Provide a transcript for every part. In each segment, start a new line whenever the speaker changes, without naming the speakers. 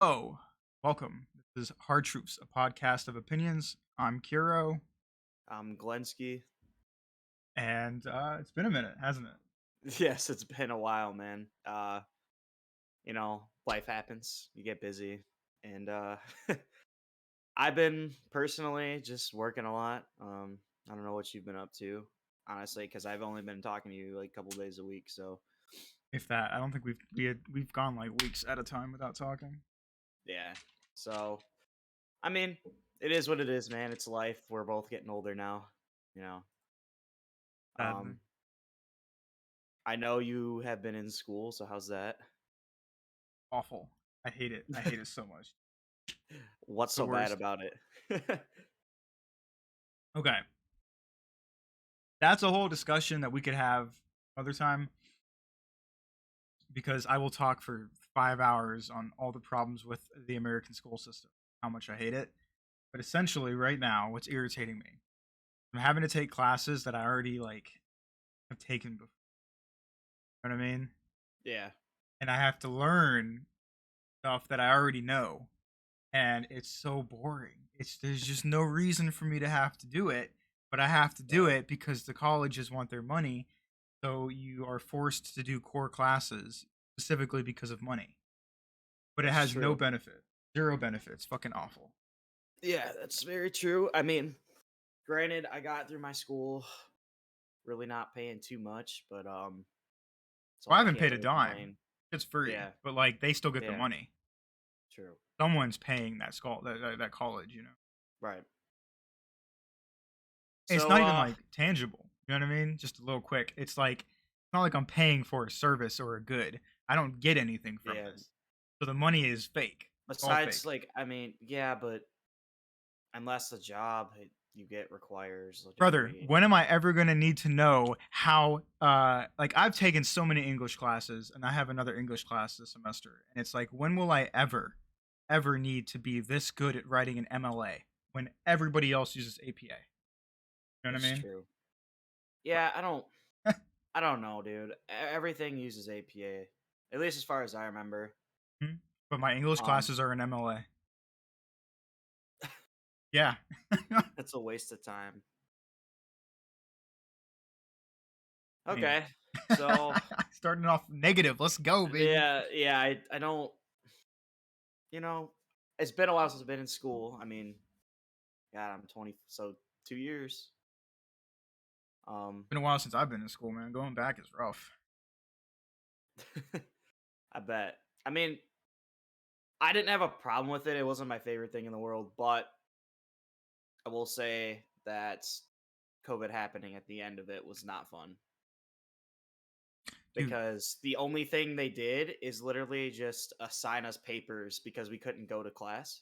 Oh, welcome. This is Hard Truths, a podcast of opinions. I'm Kiro,
Glensky.
and it's been a minute, hasn't it?
Yes, it's been a while, man. Life happens. You get busy, and I've been personally just working a lot. I don't know what you've been up to, honestly, because I've only been talking to you like a couple days a week. So
If that, I don't think we've gone like weeks at a time without talking.
yeah. So I mean, it is what it is, man. It's life. We're both getting older now. You know.
Sadly,
Um, I know you have been in school, so how's that?
awful. I hate it. I hate it so much.
What's
The
so bad
worst.
about it?
Okay, that's a whole discussion that we could have other time because I will talk for 5 hours on all the problems with the American school system, how much I hate it. But essentially, right now, what's irritating me, I'm having to take classes that I already have taken before. You know what I mean?
Yeah.
And I have to learn stuff that I already know, and it's so boring. It's There's just no reason for me to have to do it, but I have to do
Right.
it because the colleges want their money. So you are forced to do core classes specifically because of money, but it
That's
has no
true.
benefit, zero benefits. Fucking awful.
Yeah, that's very true. I mean, granted, I got through my school really not paying too much, but so
Well, I
I
haven't
can't
paid a
really
dime.
complain.
It's free,
Yeah,
but like they still get the
yeah,
money.
true.
Someone's paying that school, that college.
Right.
It's
So
not even like tangible. You know what I mean? Just a little quick. It's not like I'm paying for a service or a good. I don't get anything from
yeah,
this. So the money is fake. It's all
besides
fake.
like I mean, yeah, but unless the job you get requires a
Brother,
degree.
when am I ever going to need to know how like I've taken so many English classes and I have another English class this semester and it's like when will I ever need to be this good at writing an MLA when everybody else uses APA? You know what
That's
I mean?
true. Yeah, I don't know, dude. Everything uses APA. At least as far as I remember.
But my English
Um
classes are an MLA. Yeah.
that's a waste of time.
Anyway,
Okay. So,
starting off negative. Let's go, baby.
yeah, I don't you know, it's been a while since I've been in school. I mean, God, I'm 20, so 2 years.
Been a while since I've been in school, man. Going back is rough.
I bet. I mean, I didn't have a problem with it. It wasn't my favorite thing in the world, but I will say that COVID happening at the end of it was not fun
Dude,
because the only thing they did is literally just assign us papers because we couldn't go to class.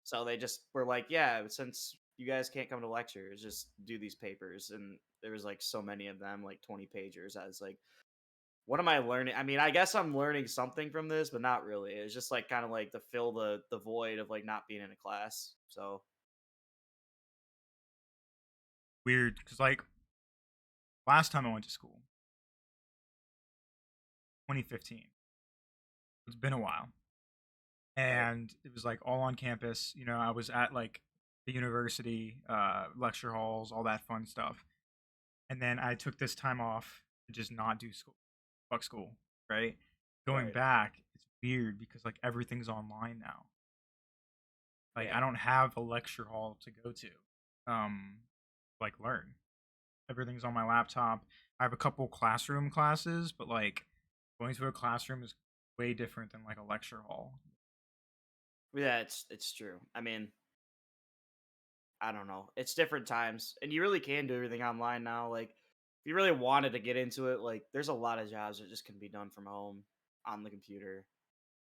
So they just were like, yeah, since you guys can't come to lectures, just do these papers. And there was like so many of them, like 20 pagers. I was like, what am I learning? I mean, I guess I'm learning something from this, but not really. It's just like kind of like to fill the void of like not being in a class. So
weird. Because, like, last time I went to school, 2015, it's been a while.
right,
And it was, like, all on campus. I was at, like, the university, lecture halls, all that fun stuff. And then I took this time off to just not do school. Fuck school, right? Going
right,
back, it's weird because, like, everything's online now. Like, I
yeah,
don't have a lecture hall to go to, um, like, learn. Everything's on my laptop. I have a couple classroom classes, but like going to a classroom is way different than like a lecture hall.
yeah. It's true. I mean, I don't know. It's different times, and you really can do everything online now. Like, if you really wanted to get into it, like, there's a lot of jobs that just can be done from home on the computer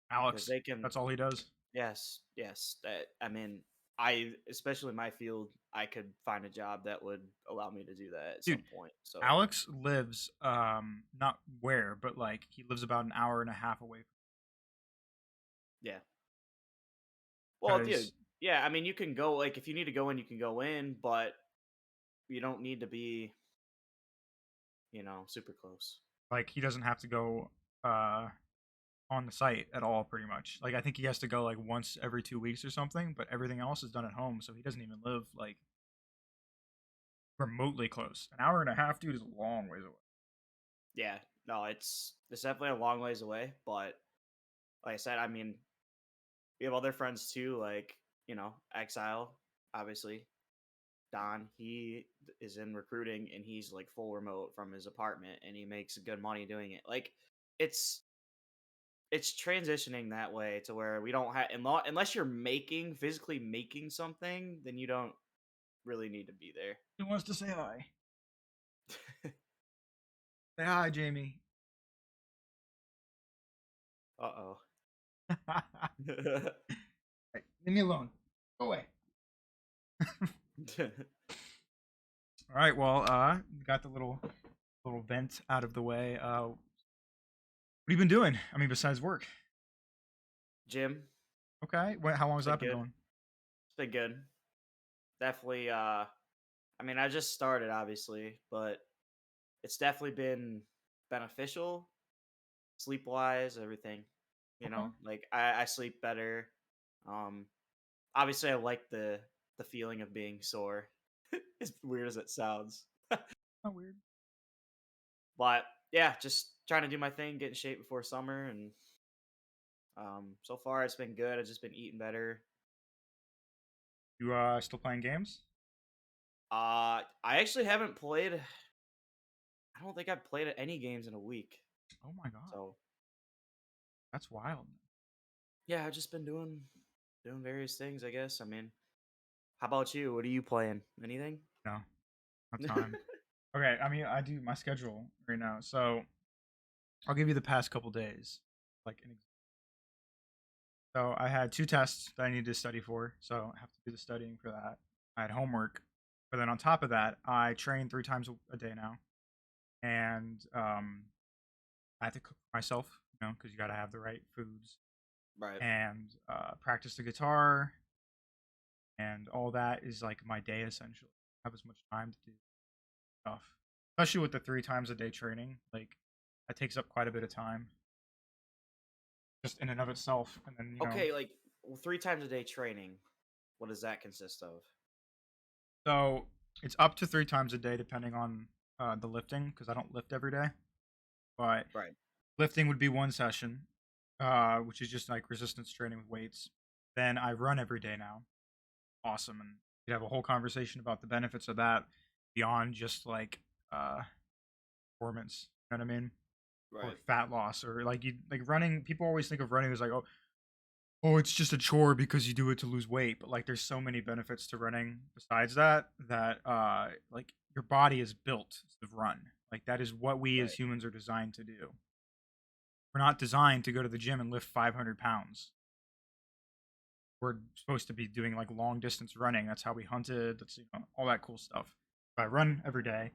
because
Alex,
they can.
that's all he does.
Yes, yes. That I mean, I especially in my field, I could find a job that would allow me to do that at
Dude,
some point. So
Alex lives not where, but like he lives about an hour and a half away
yeah. Well, dude,
because
yeah. I mean, you can go like if you need to go in, you can go in, but you don't need to be, super close.
like he doesn't have to go uh on the site at all, pretty much. Like I think he has to go like once every 2 weeks or something, but everything else is done at home, so he doesn't even live like remotely close. An hour and a half, dude, is a long ways away.
Yeah, no, it's definitely a long ways away, but like I said, I mean, we have other friends too, like, Exile, obviously. Don, he is in recruiting and he's like full remote from his apartment and he makes good money doing it. Like it's it's transitioning that way to where we don't have unless you're physically making something, then you don't really need to be there.
He wants to say hi. Say hi, Jamie.
Uh-oh.
Hey, leave me alone. Go away. All right. Well, got the little vent out of the way. What have you been doing? I mean, besides work.
Jim,
Okay. How long has
it's been
that been
good.
going?
It's been good. Definitely I mean, I just started obviously, but it's definitely been beneficial sleep wise, everything.
Okay.
Like I sleep better. Um Obviously I like the feeling of being sore. As weird as it sounds.
Not weird.
But yeah, just trying to do my thing, get in shape before summer, and so far it's been good. I've just been eating better.
You still playing games?
I actually haven't played. I don't think I've played any games in a week.
Oh my god,
So
that's wild.
yeah, I've just been doing various things. I guess. I mean, how about you? What are you playing? Anything?
No, not time. Okay. I mean, I do my schedule right now, so I'll give you the past couple days. Like an So I had two tests that I needed to study for, so I have to do the studying for that. I had homework, but then on top of that, I train 3 times a day now, and I have to cook for myself, because you got to have the right foods,
Right.
and practice the guitar, and all that is like my day essentially. I have as much time to do stuff, especially with the 3 times a day training. Like that takes up quite a bit of time, just in and of itself, and then
Okay, like 3 times a day training. What does that consist of?
So it's up to 3 times a day, depending on the lifting, because I don't lift every day. But
Right.
lifting would be one session, which is just like resistance training with weights. Then I run every day now. Awesome, and you have a whole conversation about the benefits of that beyond just like uh, performance. You know what I mean? Or
Right.
fat loss, or like you like running. People always think of running as like, oh, it's just a chore because you do it to lose weight, but like there's so many benefits to running besides that like your body is built to run. Like that is what we as
Right.
humans are designed to do. We're not designed to go to the gym and lift 500 pounds. We're supposed to be doing like long distance running. That's how we hunted. That's all that cool stuff. I run every day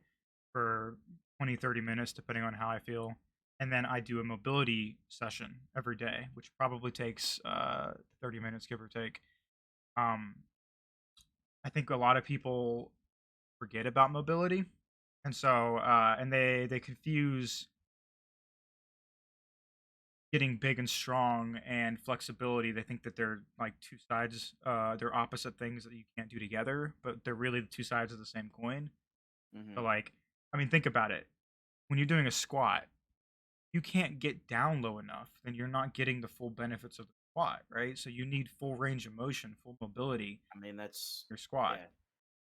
for 20, 30 minutes depending on how I feel, and then I do a mobility session every day, which probably takes 30 minutes, give or take. um, I think a lot of people forget about mobility, and so and they confuse getting big and strong and flexibility. They think that they're like two sides, they're opposite things that you can't do together, but they're really the two sides of the same coin. So
Mm-hmm.
like, I mean, think about it. When you're doing a squat, you can't get down low enough, then you're not getting the full benefits of the squat, right? So you need full range of motion, full mobility
I mean,
in
that's
your squat.
yeah.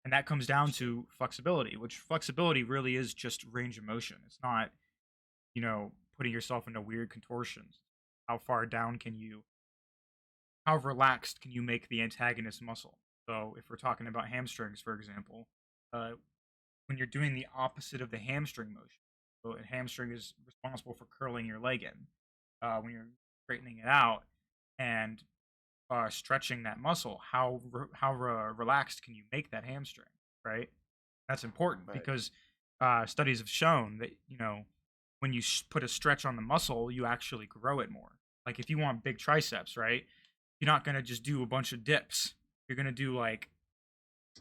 And that comes down to flexibility, which flexibility really is just range of motion. It's not, putting yourself into weird contortions. How far down can you, how relaxed can you make the antagonist muscle? So if we're talking about hamstrings, for example, uh, when you're doing the opposite of the hamstring motion, so a hamstring is responsible for curling your leg in. When you're straightening it out and stretching that muscle, how relaxed can you make that hamstring? Right, that's important
Right.
because studies have shown that when you put a stretch on the muscle, you actually grow it more. Like if you want big triceps, right? You're not gonna just do a bunch of dips. You're gonna do like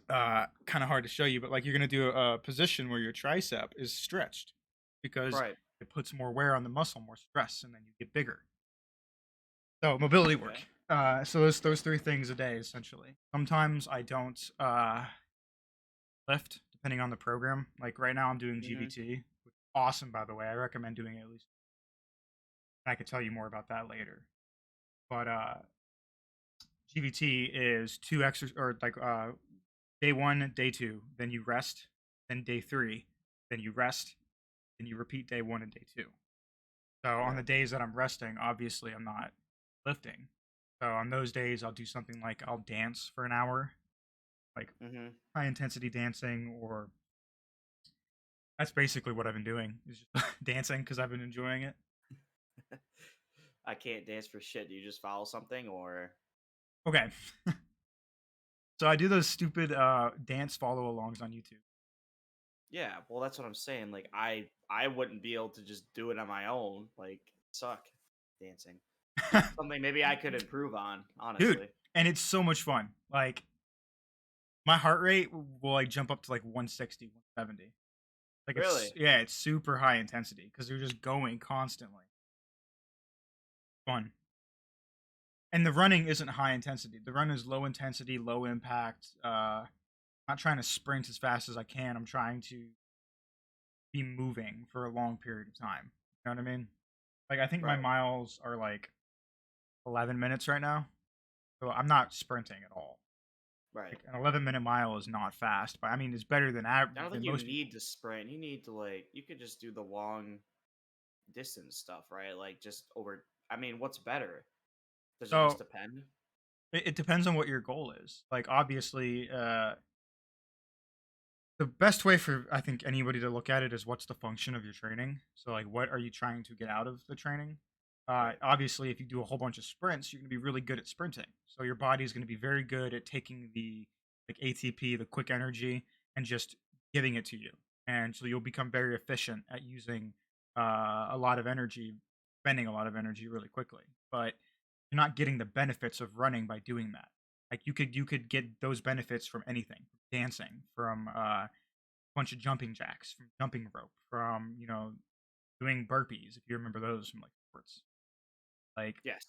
kind of hard to show you, but like you're gonna do a position where your tricep is stretched because
Right.
it puts more wear on the muscle, more stress, and then you get bigger. So mobility work.
Okay.
So those three things a day essentially. Sometimes I don't lift depending on the program. Like right now I'm doing
Hmm.
GVT, which is awesome by the way. I recommend doing it at least. I could tell you more about that later. But GVT is two exercise or like day one, day two, then you rest, then day three, then you rest, then you repeat day one and day two. So on the
Right.
days that I'm resting, obviously I'm not lifting. So on those days, I'll do something like I'll dance for an hour, like
Hmm.
high intensity dancing, or that's basically what I've been doing is just dancing because I've been enjoying it.
I can't dance for shit. Do you just follow something or?
Okay, so I do those stupid dance follow alongs on YouTube.
Yeah, well, that's what I'm saying. Like, I wouldn't be able to just do it on my own. Like, suck dancing. Something maybe I could improve on,
Dude,
honestly.
and it's so much fun. Like my heart rate will like jump up to like 160, 170. Like it's
Really?
yeah, it's super high intensity because you're just going constantly. Fun. And the running isn't high intensity. The run is low intensity, low impact. Not trying to sprint as fast as I can. I'm trying to be moving for a long period of time. You know what I mean? Like I think my
Right.
miles are like 11 minutes right now. So I'm not sprinting at all.
Right.
Like an 11-minute mile is not fast, but I mean it's better than
I don't think
than
you
most people.
need to sprint. You need to like you could just do the long distance stuff, right? Like just over I mean, what's better? Does it just
So
depend?
it depends on what your goal is. Like obviously, the best way for I think anybody to look at it is what's the function of your training. So like what are you trying to get out of the training?
Right.
Obviously, if you do a whole bunch of sprints, you're going to be really good at sprinting. So your body is going to be very good at taking the like ATP, the quick energy, and just giving it to you. And so you'll become very efficient at using a lot of energy, spending a lot of energy really quickly. But you're not getting the benefits of running by doing that. Like you could get those benefits from anything, dancing, from a bunch of jumping jacks, from jumping rope, from doing burpees. If you remember those from like sports, like
Yes.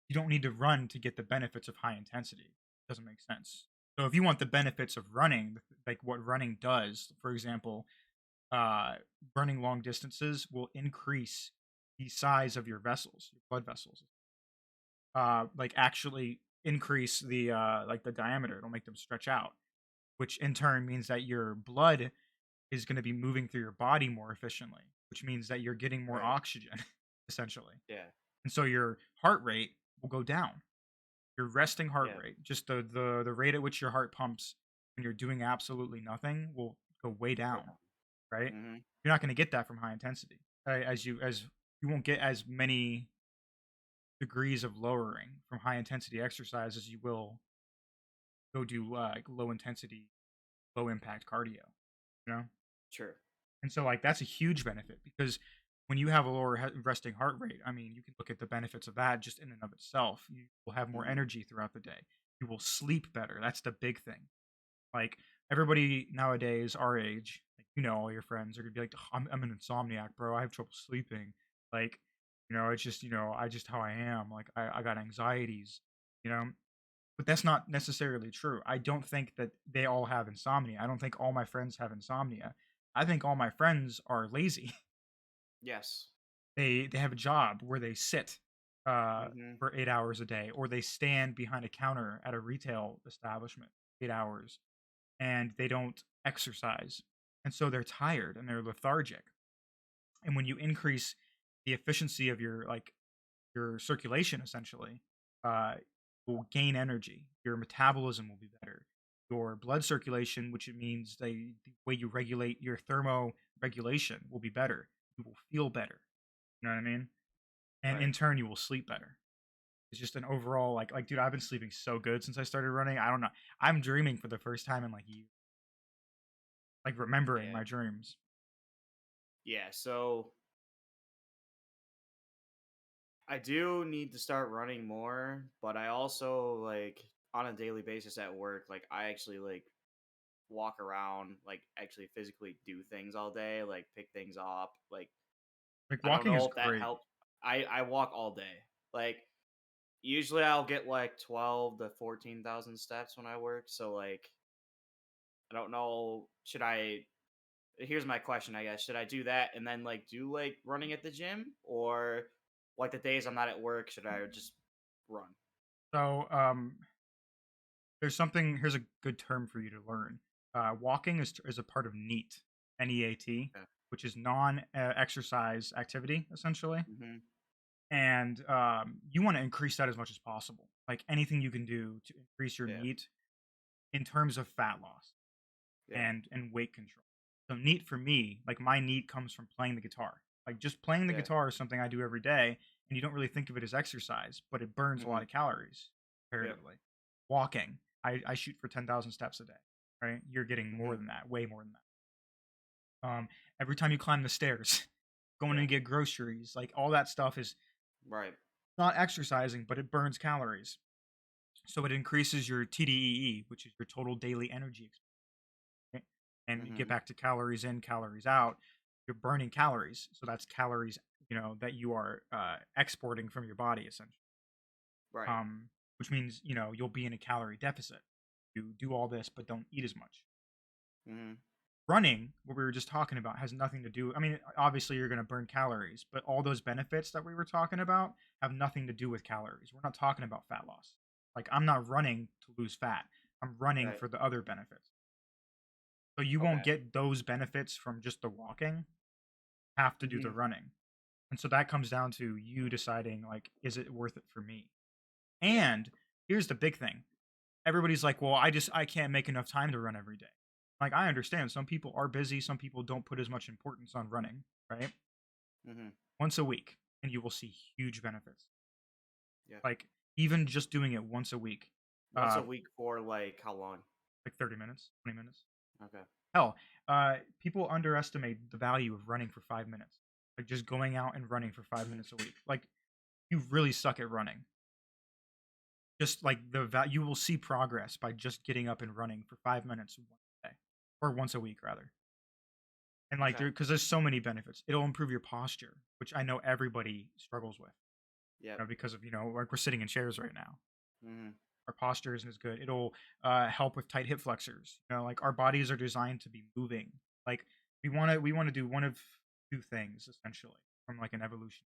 you don't need to run to get the benefits of high intensity. It doesn't make sense. So if you want the benefits of running, like what running does, for example, uh, running long distances will increase the size of your vessels, your blood vessels. Like actually increase the like the diameter. It'll make them stretch out, which in turn means that your blood is going to be moving through your body more efficiently, which means that you're getting more
Right.
oxygen, essentially.
Yeah.
And so your heart rate will go down. Your resting heart
Yeah.
rate, just the rate at which your heart pumps when you're doing absolutely nothing, will go way
Go
down.
down.
Right?
Hmm.
You're not going to get that from high intensity. As you won't get as many degrees of lowering from high intensity exercise as you will go do like low intensity, low impact cardio. You know?
Sure.
And so, like, that's a huge benefit because when you have a lower resting heart rate, I mean, you can look at the benefits of that just in and of itself. You will have more
Hmm.
energy throughout the day. You will sleep better. That's the big thing. Like, everybody nowadays, our age, like, all your friends are gonna be like, "Oh, I'm an insomniac, bro. I have trouble sleeping. Like, it's just, I just how I am. Like, I got anxieties, you know? But that's not necessarily true. I don't think that they all have insomnia. I don't think all my friends have insomnia. I think all my friends are lazy.
Yes.
They have a job where they sit
Hmm.
for 8 hours a day, or they stand behind a counter at a retail establishment 8 hours, and they don't exercise, and so they're tired and they're lethargic. And when you increase the efficiency of your circulation, essentially, uh, will gain energy. Your metabolism will be better. Your blood circulation, which it means the way you regulate your thermoregulation, will be better. You will feel better. You know what I mean? And
Right.
in turn, you will sleep better. It's just an overall like dude, I've been sleeping so good since I started running. I don't know. I'm dreaming for the first time in like years, like remembering
Yeah.
my dreams.
Yeah. So I do need to start running more, but I also like on a daily basis at work, like I actually like walk around, like actually physically do things all day, like pick things up. Like
Like
I don't
walking
know
is
if that
great.
helps. I walk all day. Like usually I'll get like 12 to 14,000 steps when I work. So like I don't know, should I here's my question, I guess. Should I do that and then like do like running at the gym, or like the days I'm not at work, should I just run?
So, here's a good term for you to learn. Walking is a part of NEAT, NEAT,
Yeah.
which is non-exercise activity essentially,
Mhm.
and you want to increase that as much as possible. Like anything you can do to increase your
Yeah.
NEAT in terms of fat loss
Yeah.
and weight control. So NEAT for me, like my NEAT comes from playing the guitar. Like just playing the
Yeah.
guitar is something I do every day, and you don't really think of it as exercise, but it burns a lot
Mhm.
of calories
Yep.
comparatively. Walking, I shoot for 10,000 steps a day, right? You're getting more
Mhm.
than that, way more than that. Every time you climb the stairs, going
Yeah.
to get groceries, like all that stuff is
Right.
not exercising, but it burns calories. So it increases your TDEE, which is your total daily energy. Right? And you get
Mhm.
back to calories in, calories out. You're burning calories, so that's calories, that you are exporting from your body essentially.
Right.
Um, which means you'll be in a calorie deficit. You do all this, but don't eat as much.
Mhm.
Running, what we were just talking about, has nothing to do. I mean, obviously you're going to burn calories, but all those benefits that we were talking about have nothing to do with calories. We're not talking about fat loss. Like I'm not running to lose fat. I'm running
Right.
for the other benefits. So you won't
Okay.
get those benefits from just the walking. Have to do the
Mhm.
running. And so that comes down to you deciding like, is it worth it for me?
Yeah.
And here's the big thing. Everybody's like, well, I can't make enough time to run every day. Like I understand some people are busy, some people don't put as much importance on running, right?
Mhm.
Once a week and you will see huge benefits.
Yeah.
Like even just doing it once a week,
Once a week for like how long?
like 30 minutes, 20 minutes.
Okay.
Hell, people underestimate the value of running for 5 minutes. Like just going out and running for five
Mhm.
minutes a week. Like you really suck at running. Just like you will see progress by just getting up and running for 5 minutes once a day, or once a week rather. And like
Okay.
because there's so many benefits. It'll improve your posture, which I know everybody struggles with.
Yep.
Because of like we're sitting in chairs right now.
Mhm.
Our posture isn't as good. It'll help with tight hip flexors. Like our bodies are designed to be moving. Like we want to do one of two things essentially from like an evolution.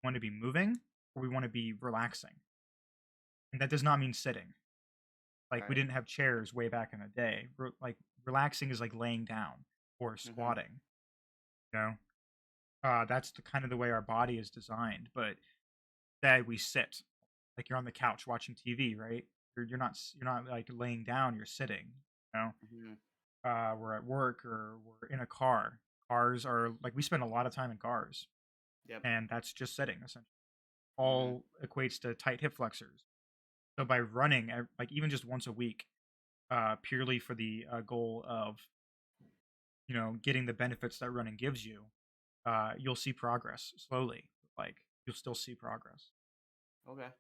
We want to be moving or we want to be relaxing, and that does not mean sitting. Like we
Right.
didn't have chairs way back in the day. Like relaxing is like laying down or
Mhm.
squatting. You know, that's the kind of the way our body is designed. But that we sit, like you're on the couch watching TV, right? You're not like laying down. You're sitting. You know,
Mhm.
we're at work or we're in a car. Cars are like we spend a lot of time in cars,
Yep.
and that's just sitting essentially.
Mhm.
All equates to tight hip flexors. So by running, like even just once a week, purely for the goal of getting the benefits that running gives you, you'll see progress slowly. Like you'll still see progress.
Okay.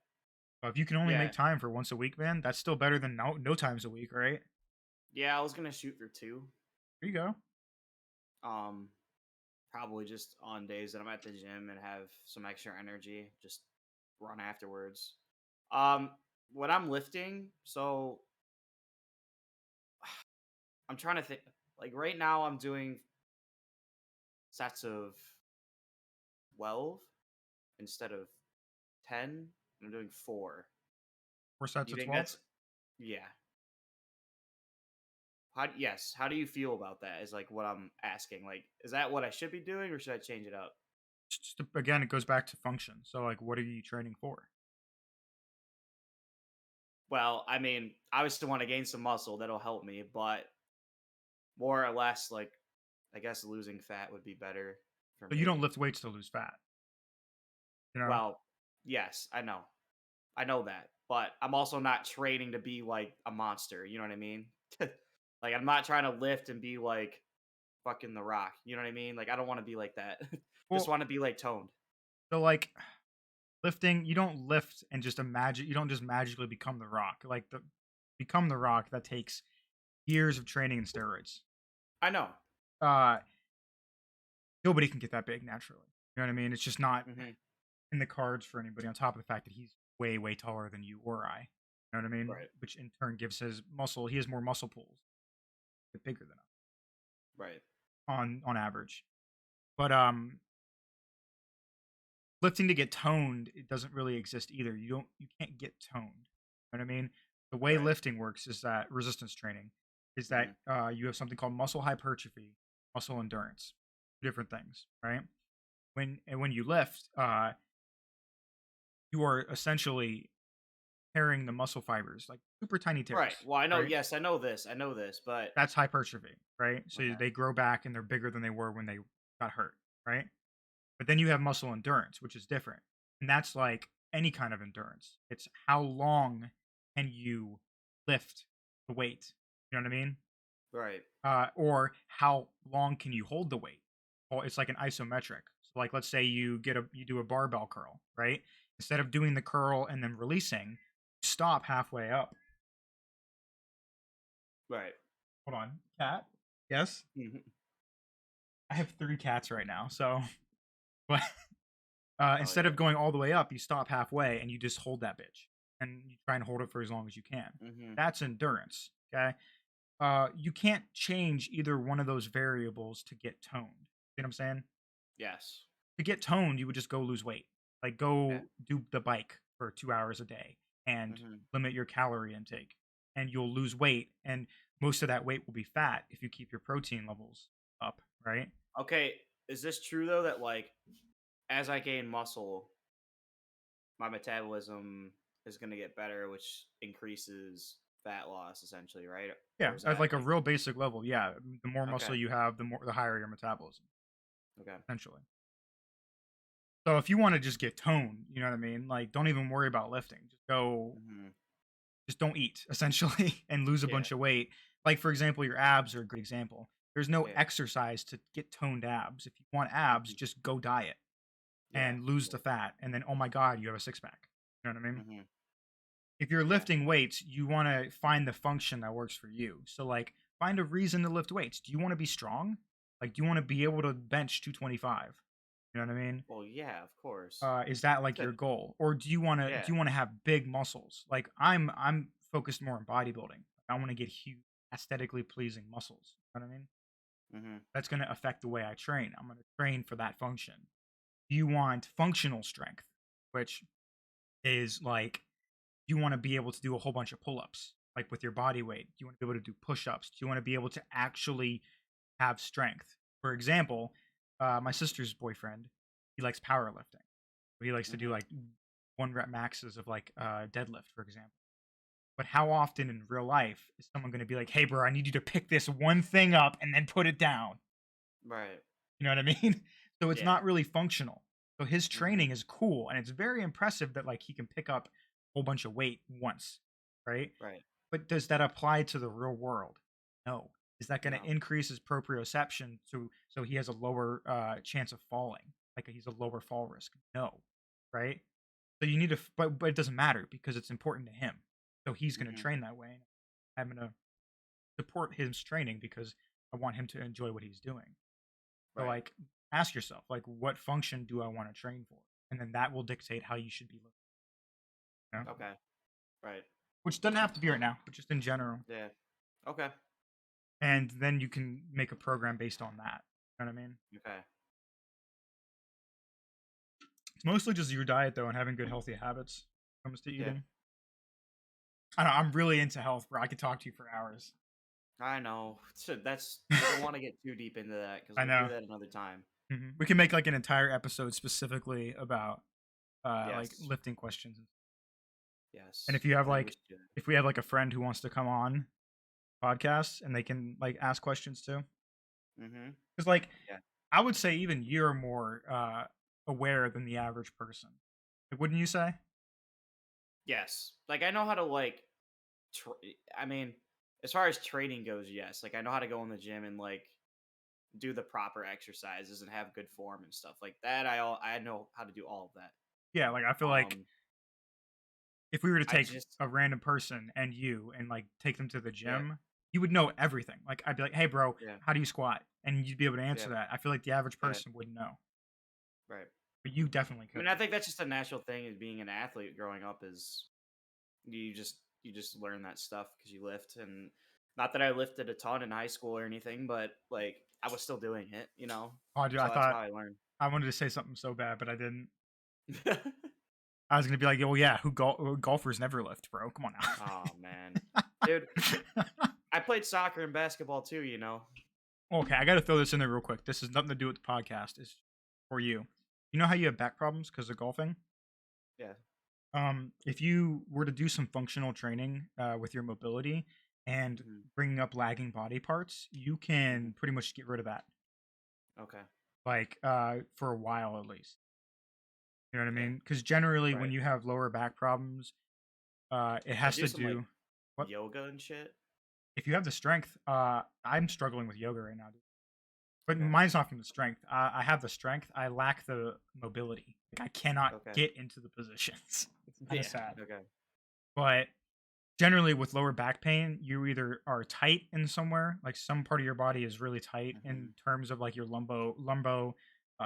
But if you can only make
Yeah.
time for once a week, man, that's still better than no times a week, right?
Yeah, I was gonna shoot for two.
There you go.
Um, Probably just on days that I'm at the gym and have some extra energy, just run afterwards. Um, when I'm lifting, so I'm trying to think. Like right now, I'm doing sets of 12 instead of 10. I'm doing four.
Four
Do
sets
you
of
think
12.
that's yeah? Yes. How do you feel about that? Is like what I'm asking. Like, is that what I should be doing, or should I change it up?
Again, it goes back to function. So, like, what are you training for?
Well, I mean, I still want to gain some muscle. That'll help me, but more or less, like, I guess losing fat would be better for
So, you don't
me.
lift weights to lose fat, you know?
Well, yes, I know. I know that. But I'm also not training to be like a monster. You know what I mean? Like, I'm not trying to lift and be like fucking The Rock. You know what I mean? Like, I don't want to be like that. Just
Well,
want to be like toned.
so like lifting, you don't lift and just imagine. You don't just magically become the Rock. Like the become the Rock that takes years of training and steroids.
I know.
Uh, Nobody can get that big naturally. You know what I mean? It's just not
Hmm.
in the cards for anybody. On top of the fact that he's way, way taller than you or I. You know what I mean?
Right.
Which in turn gives his muscle. He has more muscle pools, get bigger than us
Right.
on average. But lifting to get toned, it doesn't really exist either. You can't get toned. You know what I mean? The way
Right.
lifting works is that resistance training is that
Mhm.
you have something called muscle hypertrophy, muscle endurance, different things, right? When you lift, you are essentially tearing the muscle fibers like super tiny
Right.
tears,
Well, I know.
right?
Yes, I know this. I know this. But
That's hypertrophy, right? So
okay.
they grow back and they're bigger than they were when they got hurt, right? But then you have muscle endurance, which is different. And that's like any kind of endurance. It's how long can you lift the weight? You know what I mean?
Right.
Or how long can you hold the weight? Well, it's like an isometric. So like let's say you do a barbell curl, right? Instead of doing the curl and then releasing, stop halfway up.
Right.
Hold on. Cat? Yes?
Mhm.
I have 3 cats right now, so but
Oh
instead
yeah.
of going all the way up, you stop halfway and you just hold that bitch, and you try and hold it for as long as you can.
Mhm.
That's endurance. Okay. You can't change either one of those variables to get toned. You know what I'm saying?
Yes.
To get toned, you would just go lose weight. Like
Yeah.
go do the bike for 2 hours a day and
Mhm.
limit your calorie intake, and you'll lose weight. And most of that weight will be fat if you keep your protein levels up, right?
Okay. Is this true though that like as I gain muscle, my metabolism is going to get better, which increases fat loss essentially, right?
Yeah,
Or is
at
that
like a
like
real basic level. Yeah, the more muscle
okay?
you have, the higher your metabolism,
Okay.
essentially. So if you want to just get toned, you know what I mean? Like don't even worry about lifting.
Mhm.
Just don't eat essentially and lose a
Yeah.
bunch of weight. Like for example, your abs are a great example. There's no
Yeah.
exercise to get toned abs. If you want abs,
Mhm.
just go diet
Yeah.
and lose
Yeah.
the fat and then oh my god, you have a six pack. You know what I mean?
Mhm.
If you're
Yeah.
lifting weights, you want to find the function that works for you. So like find a reason to lift weights. Do you want to be strong? Like do you want to be able to bench 225? You know what I mean?
Well, yeah, of course.
Is that like your goal, or
Yeah.
do you want to have big muscles? Like I'm focused more on bodybuilding. I want to get huge, aesthetically pleasing muscles. You know what I mean?
Mhm.
That's going to affect the way I train. I'm going to train for that function. You want functional strength, which is like you want to be able to do a whole bunch of pull-ups, like with your body weight. Do you want to be able to do push-ups? Do you want to be able to actually have strength? For example, my sister's boyfriend, he likes powerlifting. He likes to do
Mhm.
like 1 rep maxes of like deadlift, for example. But how often in real life is someone going to be like, "Hey, bro, I need you to pick this one thing up and then put it down"?
Right.
You know what I mean? So it's
Yeah.
not really functional. So his
Mhm.
training is cool, and it's very impressive that like he can pick up a whole bunch of weight once, right?
Right.
But does that apply to the real world? No. Is that going to
No.
increase his proprioception so he has a lower chance of falling? Like he's a lower fall risk? No, right? So you need to, but it doesn't matter because it's important to him. So he's going to
Mhm.
train that way. I'm going to support his training because I want him to enjoy what he's doing. So
Right.
like, ask yourself, like, what function do I want to train for? And then that will dictate how you should be looking. You know?
Okay. Right.
Which doesn't have to be right now, but just in general.
Yeah. Okay.
And then you can make a program based on that. You know what I mean?
Okay.
It's mostly just your diet though, and having good healthy habits when it comes to
Yeah.
eating. I don't know, I'm really into health, bro. I could talk to you for hours.
I know. So that's I don't want to get too deep into that because
I
we'll do
know.
that another time.
We can make like an entire episode specifically about like
Yes.
lifting questions. And
Yes.
if you have
I think we
like,
should do that.
if we have like a friend who wants to come on podcast and they can like ask questions too,
Mhm.
because like
Yeah.
I would say even you're more aware than the average person. Like, wouldn't you say?
Yes. Like I know how to like. I mean, as far as training goes, yes. Like I know how to go in the gym and like do the proper exercises and have good form and stuff like that. I know how to do all of that.
Yeah, like I feel like
Um.
if we were to
I
take
just
a random person and you and like take them to the
yeah.
gym, you would know everything. Like I'd be like, "Hey, bro,
Yeah.
how do you squat?" And you'd be able to
Yeah.
answer that. I feel like the average
Yeah.
person wouldn't know.
Right.
but you definitely
I
could.
mean, I think that's just a natural thing of being an athlete growing up is you just learn that stuff because you lift, and not that I lifted a ton in high school or anything, but like I was still doing it,
Oh, dude,
so
I
that's
thought
how I learned.
I wanted to say something so bad, but I didn't. I was gonna be like, oh yeah, golfers never lift, bro? Come on
Oh man, dude,
now.
I played soccer and basketball too.
Okay, I got to throw this in there real quick. This has nothing to do with the podcast. It's for you. You know how you have back problems because of golfing?
Yeah.
If you were to do some functional training with your mobility and
Hmm.
bringing up lagging body parts, you
Hmm.
can pretty much get rid of that,
Okay.
like for a while at least. You know what I
Yeah.
mean? Because generally, when
Right.
you have lower back problems, it
I
has
do
to
some like
do what
yoga and shit.
if you have the strength. I'm struggling with yoga right now, dude. But
Okay.
mine's not from the strength. I have the strength. I lack the mobility. Like I cannot
Okay.
get into the positions. It's kind of
Yeah.
sad.
Okay.
But generally, with lower back pain, you either are tight in somewhere, like some part of your body is really tight
Hmm.
in terms of like your lumbo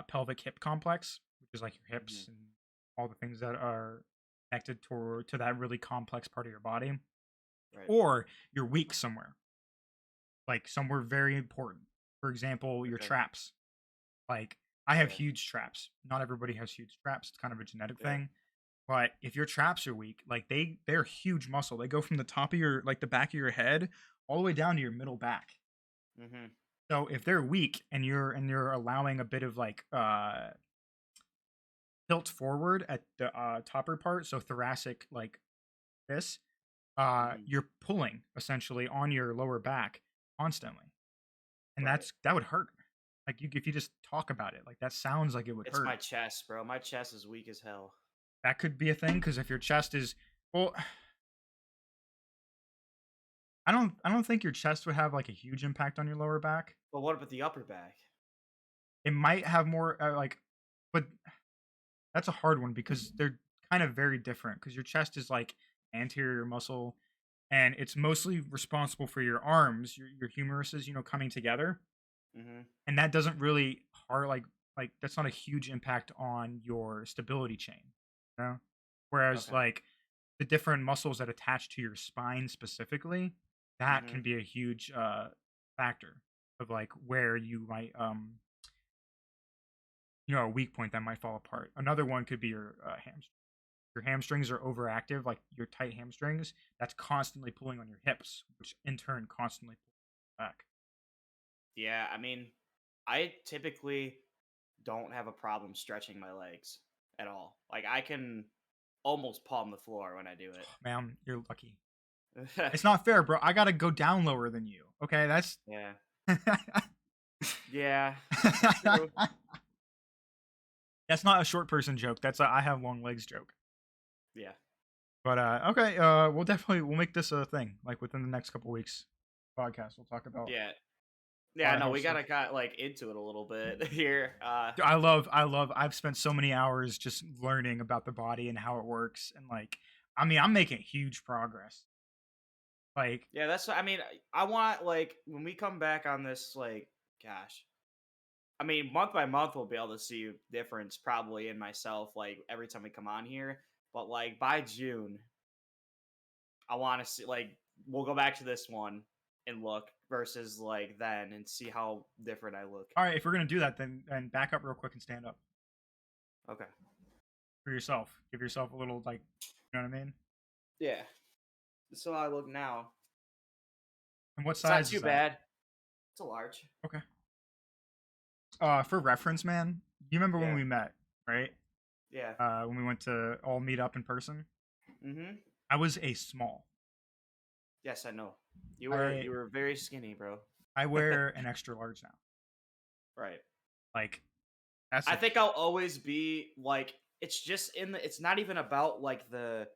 pelvic hip complex, which is like your
Hmm.
hips and all the things that are connected to that really complex part of your body,
Right.
or you're weak somewhere, like somewhere very important. For example, your
Okay.
traps. Like I have
Yeah.
huge traps. Not everybody has huge traps. It's kind of a genetic
Yeah.
thing. But if your traps are weak, like they're huge muscle. They go from the top of your like the back of your head all the way down to your middle back.
Hmm.
So if they're weak and you're allowing a bit of like tilt forward at the topper part, so thoracic like this,
Hmm.
you're pulling essentially on your lower back constantly. And
Right.
that would hurt. Like if you just talk about it, like that sounds like it would
It's
hurt.
my chest, bro. My chest is weak as hell.
That could be a thing because if your chest is well, I don't think your chest would have like a huge impact on your lower back.
But what about the upper back?
It might have more like, but that's a hard one because they're kind of very different. Because your chest is like anterior muscle, and it's mostly responsible for your arms, your humeruses, coming together,
Hmm.
and that doesn't really hard like that's not a huge impact on your stability chain, you know. Whereas
Okay.
like the different muscles that attach to your spine specifically, that
Hmm.
can be a huge factor of like where you might a weak point that might fall apart. Another one could be your hamstring. Your hamstrings are overactive, like your tight hamstrings. That's constantly pulling on your hips, which in turn constantly pulls back.
Yeah. I mean, I typically don't have a problem stretching my legs at all. Like I can almost palm the floor when I do
Man, you're lucky.
it.
It's not fair, bro. I gotta go down lower than you. Okay, that's
Yeah. Yeah. True.
that's not a short person joke. That's a I have long legs joke.
Yeah.
But okay, we'll make this a thing. Like within the next couple weeks, podcast. We'll talk about
Yeah.
a lot
Yeah,
of
no,
health
we
stuff.
gotta got like into it a little bit here.
Dude, I love. I've spent so many hours just learning about the body and how it works, and like, I mean, I'm making huge progress. Like,
Yeah, that's I mean, I want like when we come back on this, like, gosh. I mean, month by month we'll be able to see a difference probably in myself, like every time we come on here. But like by June, I wanna see like we'll go back to this one and look versus like then and see how different I look.
all right, if we're gonna do that, then back up real quick and stand up
Okay.
for yourself. Give yourself a little like, you know what I mean?
Yeah. So I look now.
And what
It's not
size
too
is that?
bad. It's a large.
Okay. For reference, man, you remember when
Yeah.
we met, right?
Yeah.
When we went to all meet up in person,
Mhm.
I was a small.
Yes, I know. You were
I
you were very skinny, bro.
I wear an extra large now.
Right.
Like, that's
I
a
think I'll always be like it's just in the it's not even about like the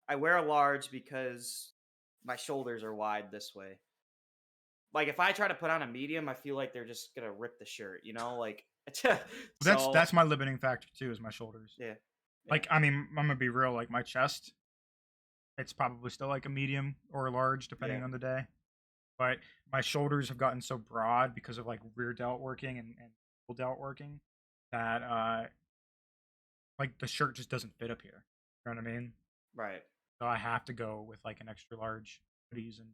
I wear a large because my shoulders are wide this way. Like if I try to put on a medium, I feel like they're just gonna rip the shirt, like so
that's my limiting factor too, is my shoulders.
yeah. Yeah.
Like, I mean, I'm gonna be real. Like my chest, it's probably still like a medium or a large,
Yeah.
depending on the day. But my shoulders have gotten so broad because of like rear delt working and full delt working that like the shirt just doesn't fit up here. You know what I mean?
Right.
So I have to go with like an extra large hoodies and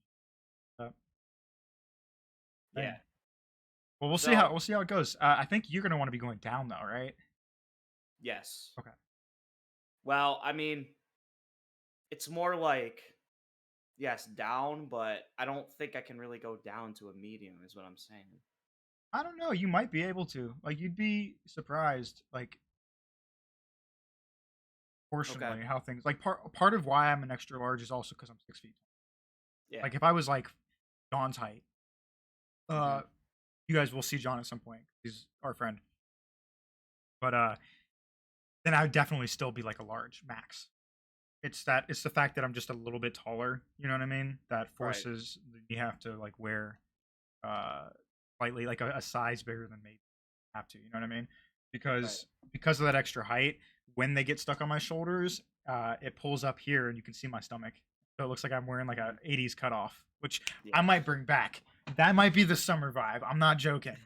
stuff.
Yeah.
Dang. Well,
So
we'll see how it goes. I think you're gonna want to be going down though, right?
yes.
Okay.
Well, I mean, it's more like yes, down, but I don't think I can really go down to a medium. Is what I'm saying.
I don't know. You might be able to. Like, you'd be surprised. Like,
Okay.
proportionally, how things like part of why I'm an extra large is also because I'm 6 feet tall.
Yeah.
Like, if I was like John's height,
Hmm.
uh, you guys will see John at some point. He's our friend. But then I would definitely still be like a large max. It's the fact that I'm just a little bit taller. You know what I mean? That
Right.
forces you have to like wear uh slightly like a size bigger than me. Have to. You know what I mean?
Right.
Because of that extra height, when they get stuck on my shoulders, it pulls up here and you can see my stomach. So it looks like I'm wearing like a
Mhm.
80s cutoff, which
Yeah.
I might bring back. That might be the summer vibe. I'm not joking.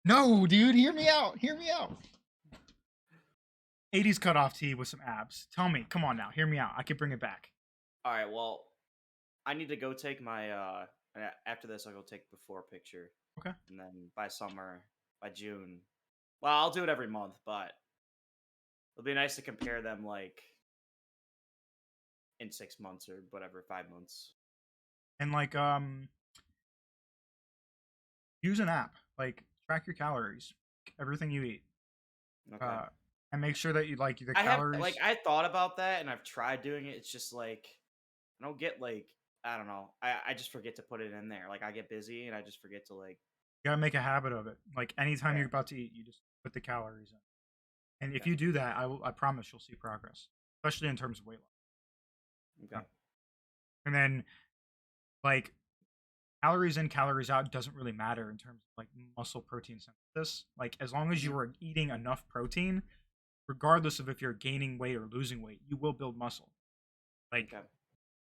No, dude, hear me out. Hear me out. 80s cutoff tee with some abs. Tell me, come on now, hear me out. I could bring it back.
All right. Well, I need to go take my after this I'll go take before picture,
Okay.
and then by summer, by June. Well, I'll do it every month, but it'll be nice to compare them like in 6 months or whatever, 5 months.
And like use an app. Like track your calories, everything you eat.
Okay.
Uh and make sure that you like the
I have like
calories.
I thought about that and I've tried doing it. It's just like I don't get like I don't know. I just forget to put it in there. Like I get busy and I just forget to like
You gotta make a habit of it. Like anytime
yeah.
you're about to eat, you just put the calories in. And if
Okay.
you do that, I promise you'll see progress, especially in terms of weight loss.
Okay.
Yeah. And then like calories in, calories out doesn't really matter in terms of like muscle protein synthesis. Like as long as
Hmm.
you are eating enough protein, regardless of if you're gaining weight or losing weight, you will build muscle. Like
Okay.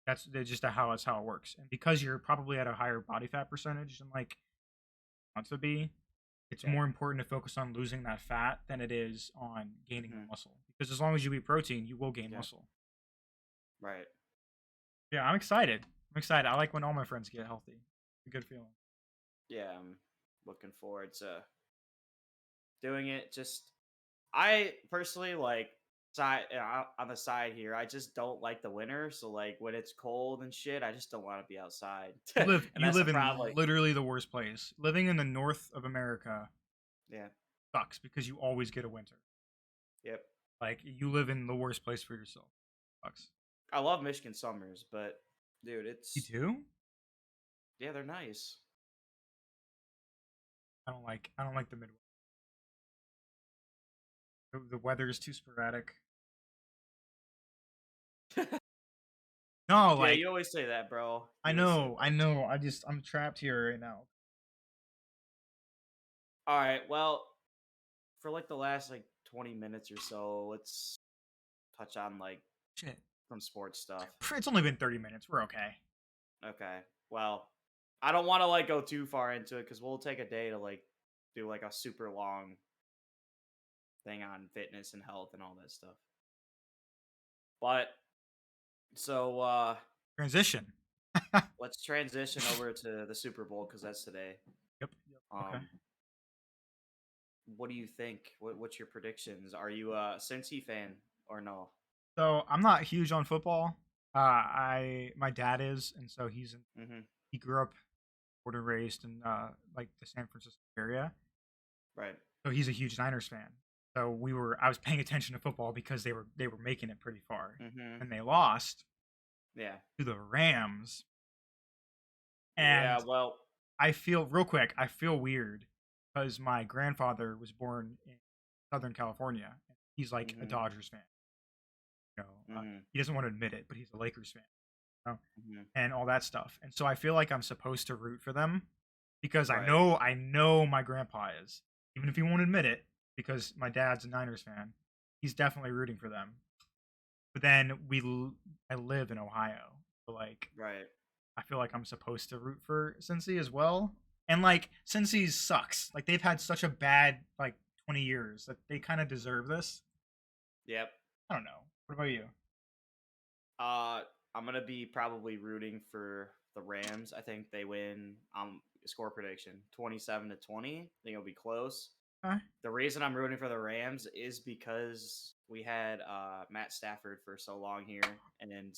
that's just how it works. And because you're probably at a higher body fat percentage than like wants to be, it's
Yeah.
more important to focus on losing that fat than it is on gaining the
Hmm.
muscle. Because as long as you eat protein, you will gain
Yeah.
muscle.
Right.
Yeah, I'm excited. I'm excited. I like when all my friends get healthy. It's a good feeling.
Yeah. I'm looking forward to doing it. Just I personally like side on the side here. I just don't like the winter. So like when it's cold and shit, I just don't want to be outside, and
You
that's the
live in
problem. Like,
literally the worst place. Living in the north of America
yeah.
sucks because you always get a winter.
Yep.
Like you live in the worst place for yourself. Sucks.
I love Michigan summers, but dude,
You
it's
too?
yeah, they're nice.
I don't like the Midwest. The weather is too sporadic. No,
Yeah,
like
you always say that, bro. You always say that.
I know. I'm trapped here right now.
All right, well, for like the last like 20 minutes or so, let's touch on like
Shit.
some sports stuff.
It's only been 30 minutes. We're okay.
Okay. Well, I don't want to like go too far into it because we'll take a day to like do like a super long thing on fitness and health and all that stuff. But so
Transition.
let's transition over to the Super Bowl because that's today.
Yep. Okay.
Um, what do you think? What's your predictions? Are you a Cincy fan or no?
So I'm not huge on football. My dad is, and so
Mm-hmm.
he grew up, born and raised in like the San Francisco area.
Right.
So he's a huge Niners fan. So I was paying attention to football because they were making it pretty far,
Mm-hmm.
and they lost
Yeah.
to the Rams.
Yeah.
And
Well.
I feel real quick. I feel weird because my grandfather was born in Southern California. He's like a
Mm-hmm.
Dodgers fan. You know,
Mm-hmm.
he doesn't want to admit it, but he's a Lakers fan. You know,
Mm-hmm.
and all that stuff. And so I feel like I'm supposed to root for them because
Right.
I know my grandpa is, even if he won't admit it, because my dad's a Niners fan. He's definitely rooting for them. But then I live in Ohio, so like
Right.
I feel like I'm supposed to root for Cincy as well. And like Cincy sucks. Like they've had such a bad like 20 years that they kind of deserve this.
Yep.
I don't know. What about you?
I'm gonna be probably rooting for the Rams. I think they win. Score prediction 27-20. I think it'll be close.
Huh?
The reason I'm rooting for the Rams is because we had Matt Stafford for so long here, and then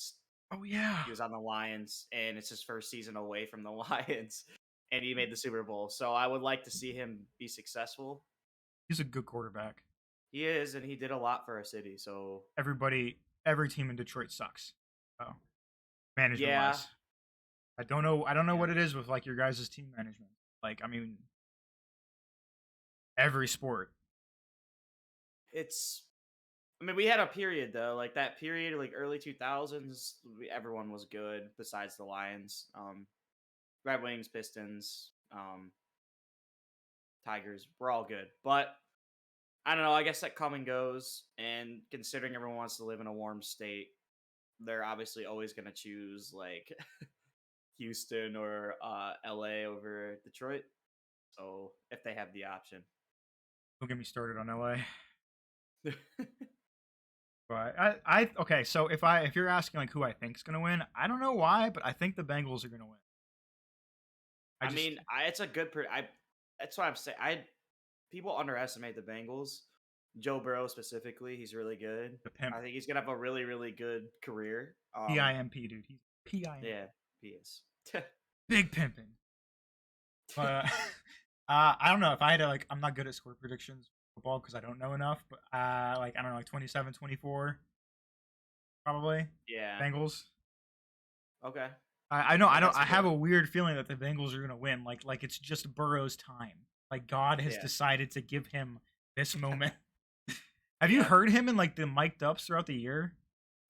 Oh yeah,
he was on the Lions, and it's his first season away from the Lions, and he made the Super Bowl. So I would like to see him be successful.
he's a good quarterback.
He is, and he did a lot for our city. So
Every team in Detroit sucks. Oh, management
yeah,
wise, I don't know
yeah.
what it is with like your guys' team management. Like, I mean, every sport.
It's. I mean, we had a period though, like that period, like early 2000s. Everyone was good besides the Lions, Red Wings, Pistons, Tigers. We're all good, but I don't know. I guess that come and goes. And considering everyone wants to live in a warm state, they're obviously always going to choose like Houston or LA over Detroit. So if they have the option.
Don't get me started on LA. But I okay. So if you're asking like who I think's gonna win, I don't know why, but I think the Bengals are gonna win.
I mean, it's a good. That's what I'm saying. People underestimate the Bengals. Joe Burrow specifically, he's really good.
the pimp,
I think he's gonna have a really, really good career.
PIMP dude. He's PIMP.
Yeah, he is.
Big pimping. But I don't know if I had to like. I'm not good at score predictions for football because I don't know enough. But like I don't know, like 27-24, probably
Yeah.
Bengals.
Okay.
I know. I don't.
That's
I have
good.
a weird feeling that the Bengals are gonna win. Like it's just Burrow's time. Like God has
Yeah.
decided to give him this moment. Have you
Yeah.
heard him in like the mic'd ups throughout the year?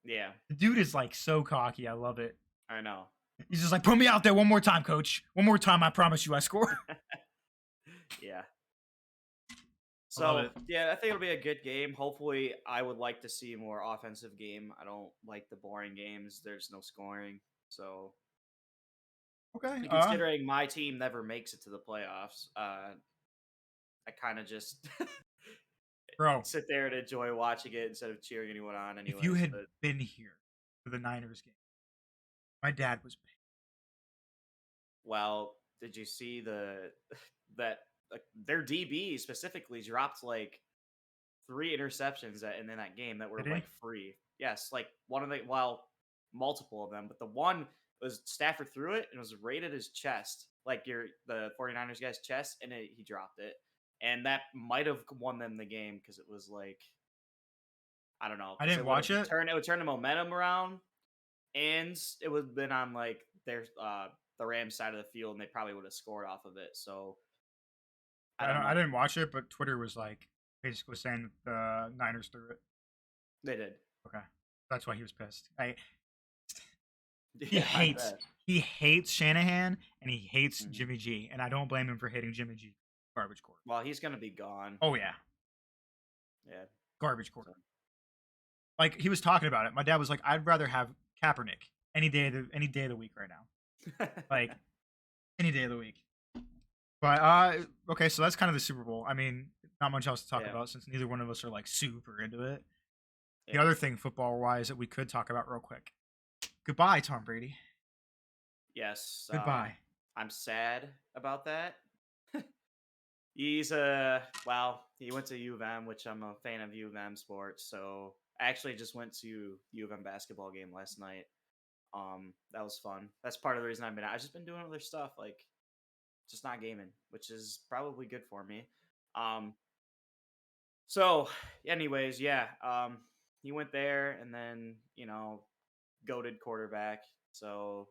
Yeah.
The dude is like so cocky. I love it.
I know.
He's just like, put me out there one more time, coach. One more time. I promise you, I score.
Yeah.
I love
So
it.
yeah, I think it'll be a good game. Hopefully, I would like to see more offensive game. I don't like the boring games. There's no scoring. So
Okay.
and considering my team never makes it to the playoffs, I kind of just
Bro,
sit there and enjoy watching it instead of cheering anyone on.
if you
Anyways,
had
but
been here for the Niners game, my dad was pissed.
well, did you see that their DB specifically dropped like 3 interceptions in that game that were
Did he?
like free. Yes, like one of the multiple of them, but the one was Stafford threw it and it was right at his chest, like the 49ers guy's chest, and he dropped it. And that might have won them the game because it was like I don't know,
I
because
didn't watch it.
it would turn the momentum around, and it would have been on like their the Rams side of the field, and they probably would have scored off of it. So I don't
I
know.
didn't watch it, but Twitter was like basically saying that the Niners threw it.
They did.
Okay, that's why he was pissed.
Yeah, I bet.
He hates Shanahan and he hates
Mhm.
Jimmy G, and I don't blame him for hating Jimmy G. Garbage court.
Well, he's gonna be gone.
Oh yeah,
Yeah.
garbage court.
So.
Like he was talking about it. My dad was like, "I'd rather have Kaepernick any day of the week right now. Like any day of the week." But okay, so that's kind of the Super Bowl. I mean, not much else to talk
Yeah.
about since neither one of us are like super into it. The
Yeah.
other thing, football wise, that we could talk about real quick. Goodbye, Tom Brady.
Yes.
Goodbye.
I'm sad about that. He's well, he went to U of M, which I'm a fan of U of M sports. So I actually just went to U of M basketball game last night. That was fun. That's part of the reason I've just been doing other stuff, like just not gaming, which is probably good for me. Um, so anyways, yeah. He went there and then, goated quarterback. So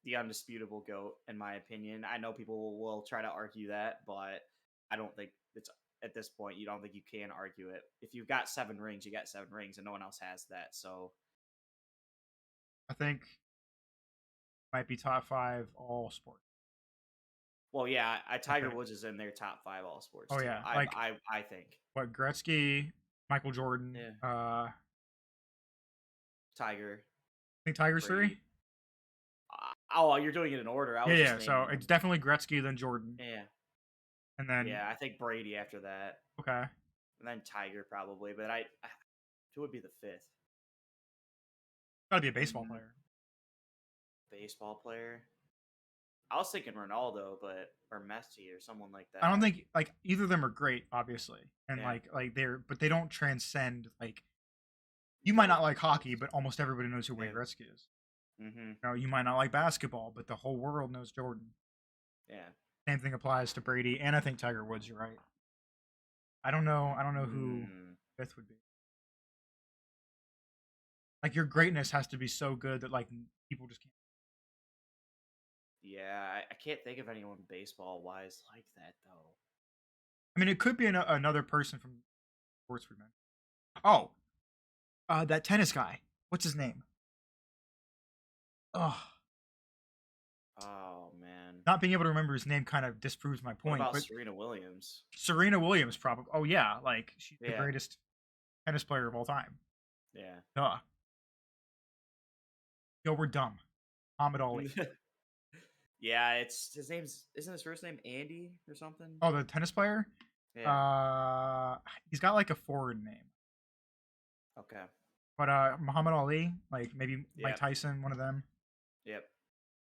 the undisputable GOAT, in my opinion. I know people will try to argue that, but I don't think it's at this point. You don't think you can argue it. If you've got 7 rings, you got 7 rings, and no one else has that. So
I think might be top 5 all sports.
well, yeah, Tiger
Okay.
Woods is in their top 5 all sports.
Oh
too.
yeah,
I think
what Gretzky, Michael Jordan.
Yeah.
I
Tiger.
think Tiger's
Brady.
3.
Oh, you're doing it in order. I was
Yeah.
just
So
naming
it's definitely Gretzky, then Jordan,
them. Yeah,
and then
yeah. I think Brady after that.
okay. Okay.
and then Tiger probably, but who would be the fifth?
Gotta be a baseball
Mm,
player.
baseball player. I was thinking Ronaldo, but or Messi or someone like
I don't
that.
think like either of them are great, obviously, and
Yeah,
like they're but they don't transcend like you might not
GOAT
like hockey,
levels.
but almost everybody knows who Wayne
Yeah.
Gretzky is.
Mm-hmm.
You know, you might not like basketball, but the whole world knows Jordan.
Yeah.
Same thing applies to Brady, and I think Tiger Woods. You're right. I don't know. I don't know who
Mm,
fifth would be. Like your greatness has to be so good that like people just can't.
yeah, I can't think of anyone baseball wise like that though.
I mean, it could be another person from sports we mentioned. Oh, that tennis guy. What's his name? Oh,
Oh man.
not being able to remember his name kind of disproves my
What
point.
about
But
Serena Williams?
Serena Williams, probably. Oh yeah, like she's the
Yeah.
greatest tennis player of all time.
Yeah.
Duh. Yo, we're dumb. Muhammad Ali.
Yeah, it's his name's isn't his first name Andy or something?
Oh, the tennis player.
Yeah.
He's got like a foreign name,
Okay.
but Muhammad Ali, like maybe Mike
Yep.
Tyson, one of them.
Yep.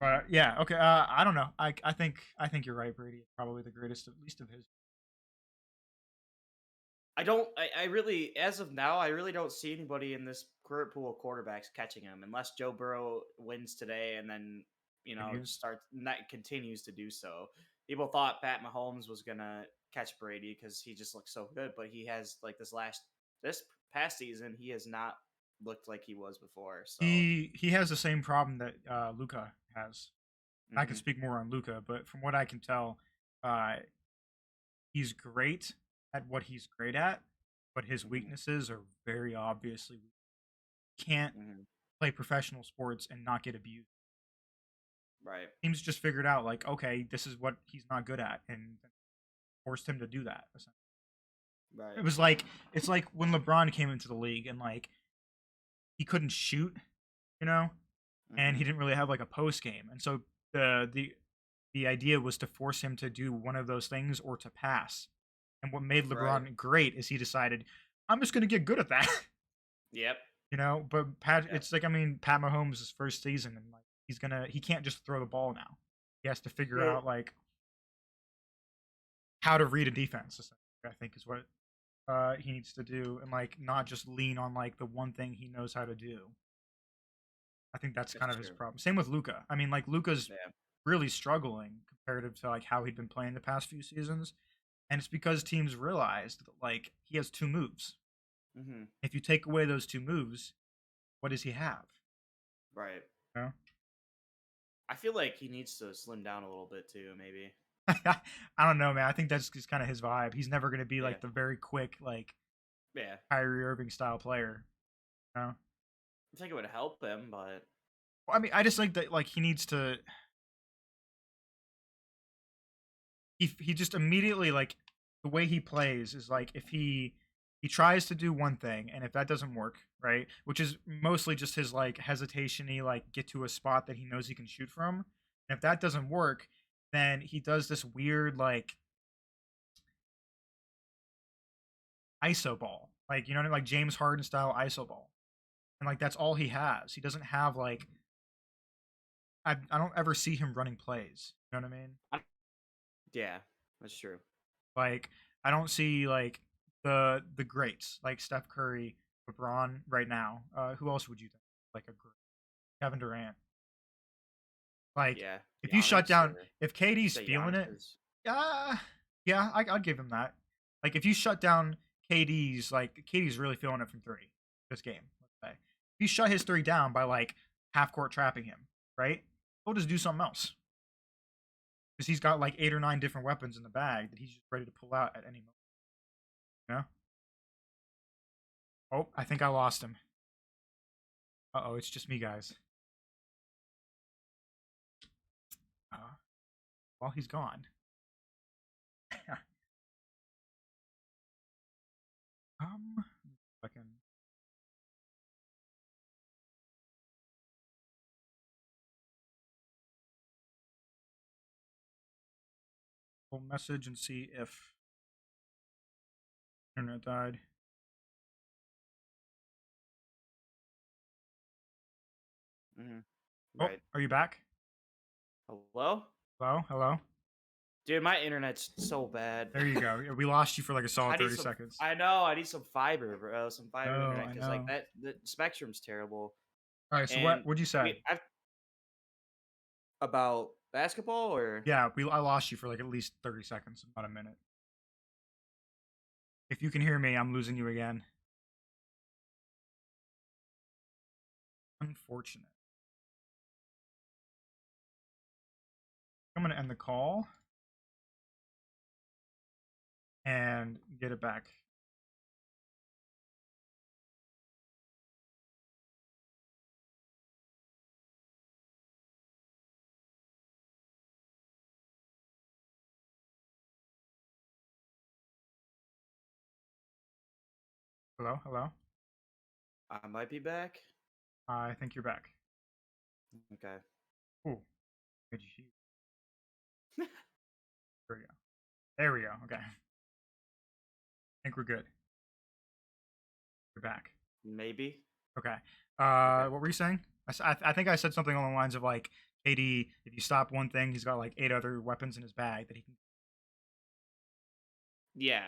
But yeah, okay. I don't know. I think you're right. Brady is probably the greatest, at least of his.
I really as of now I really don't see anybody in this current pool of quarterbacks catching him unless Joe Burrow wins today and then
Continues.
starts that continues to do so. People thought Pat Mahomes was gonna catch Brady because he just looks so good, but he has like this past season he has not looked like he was before. So
He has the same problem that Luca has. I can
hmm
speak more on Luca, but from what I can tell, uh, he's great at what he's great at, but his
hmm
weaknesses are very obviously weak. Can't
hmm
play professional sports and not get abused.
right,
Teams just figured out like, okay, this is what he's not good at, and forced him to do that.
right,
It was like it's like when LeBron came into the league and like he couldn't shoot, you know, and
hmm
he didn't really have like a post game, and so the idea was to force him to do one of those things or to pass. And what made
right,
LeBron great is he decided, I'm just going to get good at that.
yep,
But Pat,
yep,
it's like, I mean, Pat Mahomes' first season, and like, he can't just throw the ball now. He has to figure
no,
out, like, how to read a defense, I think is what he needs to do. And, like, not just lean on, like, the one thing he knows how to do. I think that's kind
that's
of his
true.
problem. Same with Luca. I mean, like, Luca's
Yeah,
really struggling comparative to, like, how he'd been playing the past few seasons. And it's because teams realized that, like, he has two moves.
hmm
If you take away those two moves, what does he have?
right.
You know?
I feel like he needs to slim down a little bit too, maybe.
I don't know, man. I think that's just kind of his vibe. He's never going to be
Yeah,
like the very quick, like
yeah.
Kyrie Irving style player. You know?
I think it would help him, but
Well, I mean, I just think that like he needs to. He just immediately like the way he plays is like if he tries to do one thing and if that doesn't work, right? Which is mostly just his like hesitation-y like get to a spot that he knows he can shoot from. And if that doesn't work, then he does this weird like ISO ball. Like, you know what I mean? Like James Harden style ISO ball. And like that's all he has. He doesn't have like I don't ever see him running plays. You know what I mean?
I, yeah, that's true.
Like I don't see like the greats like Steph Curry, LeBron right now. Who else would you think like a great Kevin Durant? Like
Yeah,
if you shut
Giannis
down
or
if
you
KD's
say
feeling
Giannis
it,
is
uh, yeah, I'd give him that. Like if you shut down KD's really feeling it from three this game. Let's say if you shut his three down by like half court trapping him, right? He'll just do something else because he's got like 8 or 9 different weapons in the bag that he's just ready to pull out at any moment. You know? Oh, I think I lost him. Uh-oh, it's just me, guys. Uh, well, he's gone. I can full message and see if Internet died.
Hmm.
Oh,
Right.
are you back?
Hello?
Hello? Hello?
Dude, my internet's so bad.
There you go. Yeah, we lost you for like a
I
solid
need
30
some.
seconds.
I know. I need some fiber, bro. Some fiber
Oh,
internet
I
because like
know.
that the spectrum's terrible.
All right, so
And
what'd you say?
I've about basketball or
Yeah, I lost you for like at least 30 seconds, about a minute. If you can hear me, I'm losing you again. Unfortunate. I'm gonna end the call and get it back. Hello? Hello?
I might be back.
I think you're back.
Okay.
Ooh, good you hear. There we go. There we go. Okay. I think we're good. You're back.
Maybe.
Okay.
Okay.
What were you saying? I think I said something along the lines of like, KD, if you stop one thing, he's got like 8 other weapons in his bag that he can.
Yeah.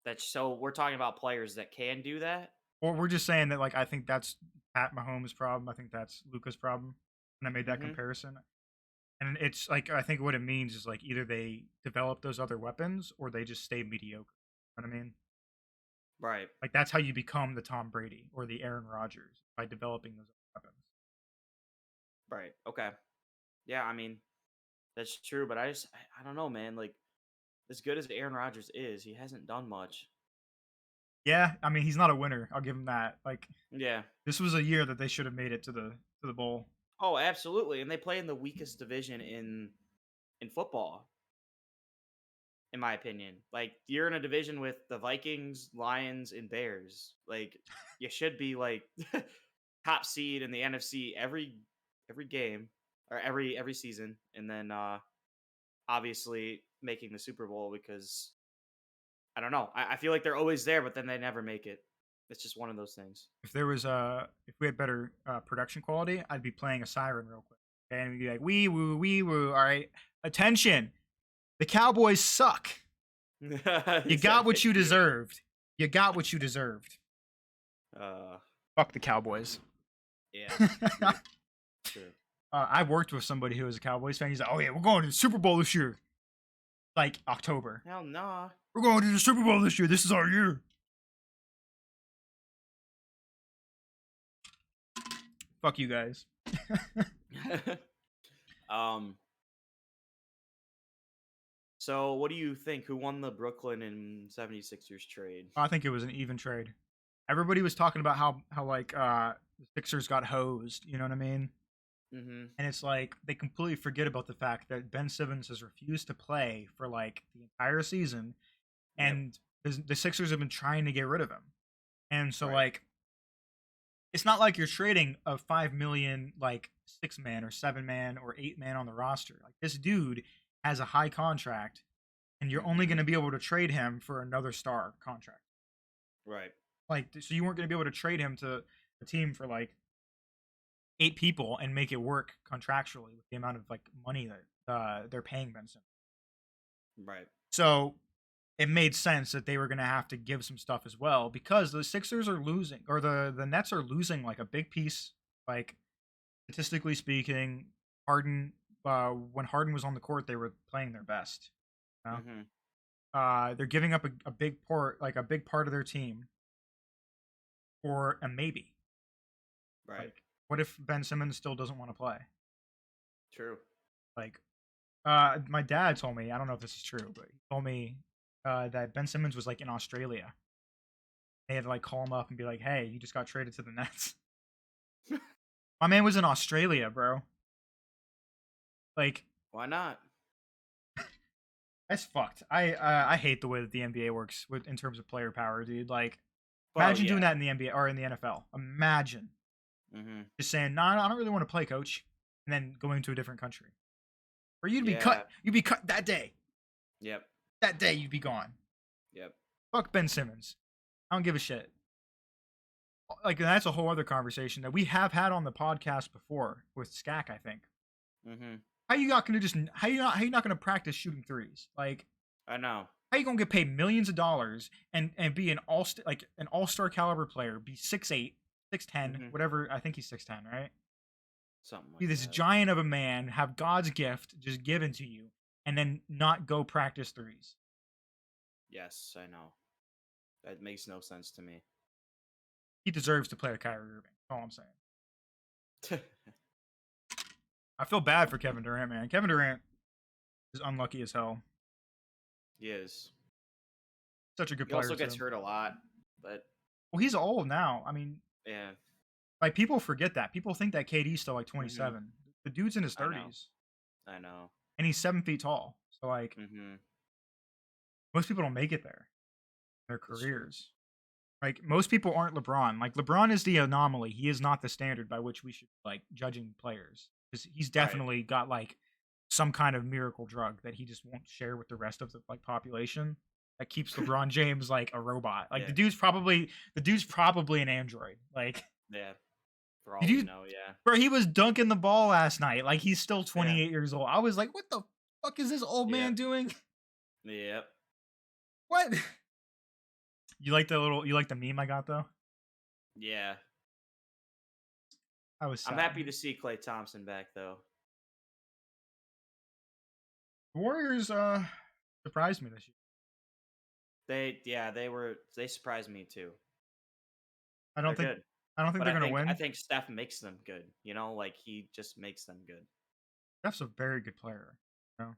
That's so we're talking about players that can do that.
Or we're just saying that like I think that's Pat Mahomes' problem. I think that's Luca's problem. And I made that
Mm-hmm.
comparison. And it's like I think what it means is like either they develop those other weapons or they just stay mediocre. You know what I mean?
Right.
Like that's how you become the Tom Brady or the Aaron Rodgers by developing those weapons.
Right. Okay. Yeah. I mean, that's true. But I don't know, man. Like as good as Aaron Rodgers is, he hasn't done much.
Yeah, I mean he's not a winner. I'll give him that. Like
Yeah.
this was a year that they should have made it to the bowl.
Oh, absolutely. And they play in the weakest division in football, in my opinion. Like you're in a division with the Vikings, Lions, and Bears. Like you should be like top seed in the NFC every game or every season, and then obviously making the Super Bowl because I don't know. I feel like they're always there, but then they never make it. It's just one of those things.
If there was if we had better production quality, I'd be playing a siren real quick. Okay? And we'd be like, wee woo. All right, attention. The Cowboys suck. You got what you
Yeah.
deserved. You got what you deserved.
Uh,
Fuck the Cowboys.
yeah. True. True.
I worked with somebody who was a Cowboys fan. He's like, "Oh yeah, we're going to the Super Bowl this year." Like October.
Hell nah.
We're going to the Super Bowl this year. This is our year. Fuck you guys.
um. So, what do you think? Who won the Brooklyn and 76ers trade?
I think it was an even trade. Everybody was talking about how like the Sixers got hosed. You know what I mean?
Mm-hmm.
And it's like they completely forget about the fact that Ben Simmons has refused to play for like the entire season,
Yep.
and the Sixers have been trying to get rid of him. And so
Right.
like it's not like you're trading a 5 million like 6 man or 7 man or 8 man on the roster. Like this dude has a high contract, and you're only
Mm-hmm.
going to be able to trade him for another star contract.
Right.
Like so you weren't going to be able to trade him to a team for like 8 people and make it work contractually with the amount of like money that they're paying Ben Simmons.
Right.
So it made sense that they were going to have to give some stuff as well because the Sixers are losing or the Nets are losing like a big piece. Like statistically speaking, Harden when Harden was on the court, they were playing their best. You know?
Mm-hmm.
They're giving up a big part, like a big part of their team for a maybe.
Right.
Like, what if Ben Simmons still doesn't want to play?
True.
Like, my dad told me, I don't know if this is true, but he told me that Ben Simmons was like in Australia. They had to like call him up and be like, "Hey, you just got traded to the Nets." My man was in Australia, bro. Like,
Why not?
that's fucked. I hate the way that the NBA works with in terms of player power, dude. Like,
Well,
imagine doing
yeah.
that in the NBA or in the NFL. Imagine
Mm-hmm.
just saying, "No, I don't really want to play, coach," and then going to a different country. Or you'd be
Yeah.
cut. You'd be cut that day.
Yep.
That day, you'd be gone.
Yep.
Fuck Ben Simmons. I don't give a shit. Like that's a whole other conversation that we have had on the podcast before with Skak, I think.
Mm-hmm.
How you not gonna practice shooting threes? Like
I know.
how you gonna get paid millions of dollars and be an all-star caliber player, be 6'8", 6'10",
Mm-hmm.
whatever, I think he's 6'10", right?
Something
Be
like
this
that.
giant of a man, have God's gift just given to you, and then not go practice threes.
Yes, I know. That makes no sense to me.
He deserves to play with Kyrie Irving. That's all I'm saying. I feel bad for Kevin Durant, man. Kevin Durant is unlucky as hell.
He is.
Such a good
He
player
also gets
too.
hurt a lot, but
Well, he's old now. I mean,
yeah.
like people forget that. People think that KD's still like
Mm-hmm.
27. The dude's in his
I know.
30s,
I know.
and he's 7 feet tall. So like
Mm-hmm.
most people don't make it there in their
That's true.
careers. Like most people aren't LeBron. Like LeBron is the anomaly. He is not the standard by which we should like judging players. Because he's
Right.
definitely got like some kind of miracle drug that he just won't share with the rest of the like population that keeps LeBron James like a robot. Like
Yeah.
the dude's probably an android. Like
Yeah. For
did
all we
you
know, yeah.
bro, he was dunking the ball last night. Like he's still
Yeah.
28 years old. I was like, what the fuck is this old
Yep.
man doing?
Yep.
What? You like the meme I got though?
Yeah.
I was
I'm
sad.
happy to see Klay Thompson back though.
The Warriors surprised me this year.
They surprised me too.
I
They're
don't think
good.
I don't think
But
they're
I
gonna
think I
win.
think Steph makes them good. You know, like he just makes them good.
Steph's a very good player. You know?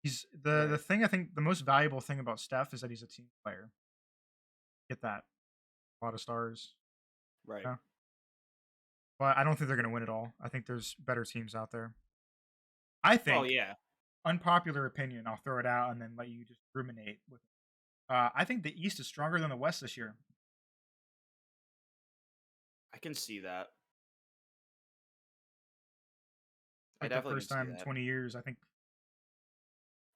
He's the
Right.
thing I think the most valuable thing about Steph is that he's a team player. Get that. A lot of stars.
Right.
You know? But I don't think they're gonna win it all. I think there's better teams out there. I
Well,
think
yeah.
unpopular opinion, I'll throw it out and then let you just ruminate with it. I think the East is stronger than the West this year.
I can see that. I
Like the
definitely can
first
see
time in
that.
20 years, I think.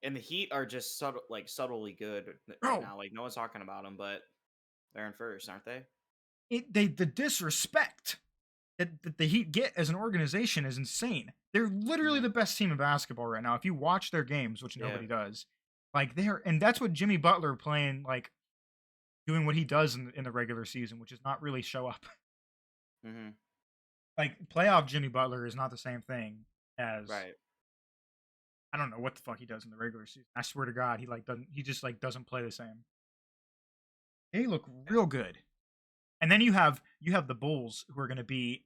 And the Heat are just subtly good right
Bro,
now. Like no one's talking about them, but they're in first, aren't they?
the disrespect that the Heat get as an organization is insane. They're literally
Hmm.
the best team in basketball right now. If you watch their games, which
Yeah.
nobody does, like and that's what Jimmy Butler playing like doing what he does in the regular season, which is not really show up.
Hmm.
Like playoff Jimmy Butler is not the same thing as
Right.
I don't know what the fuck he does in the regular season. I swear to God, he just like doesn't play the same. They look real good. And then you have the Bulls who are going to be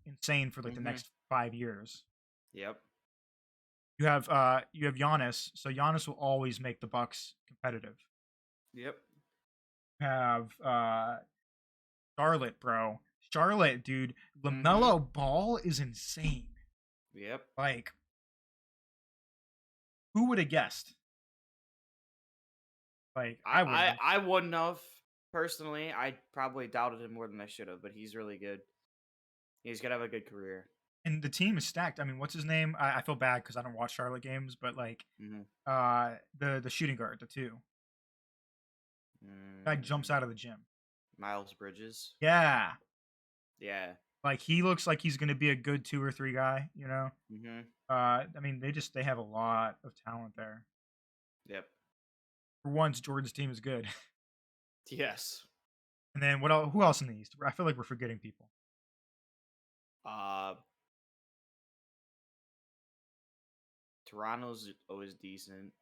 insane for like the
Hmm.
next 5 years.
Yep.
You have Giannis, so Giannis will always make the Bucks competitive.
Yep.
You have Charlotte, bro. Charlotte, dude.
Hmm.
LaMelo Ball is insane.
Yep.
Like, who would have guessed? Like,
I,
I wouldn't
I
have.
I wouldn't have personally. I probably doubted him more than I should have, but he's really good. He's gonna have a good career.
And the team is stacked. I mean, what's his name? I feel bad because I don't watch Charlotte games, but like,
Hmm.
the shooting guard, the two guy jumps
Mm,
out of the gym.
Miles Bridges.
Yeah,
Yeah.
like he looks like he's gonna be a good 2 or 3 guy. You know.
Hmm.
I mean, they have a lot of talent there.
Yep.
For once, Jordan's team is good.
Yes.
And then what else? Who else in the East? I feel like we're forgetting people.
Uh, Toronto's always decent.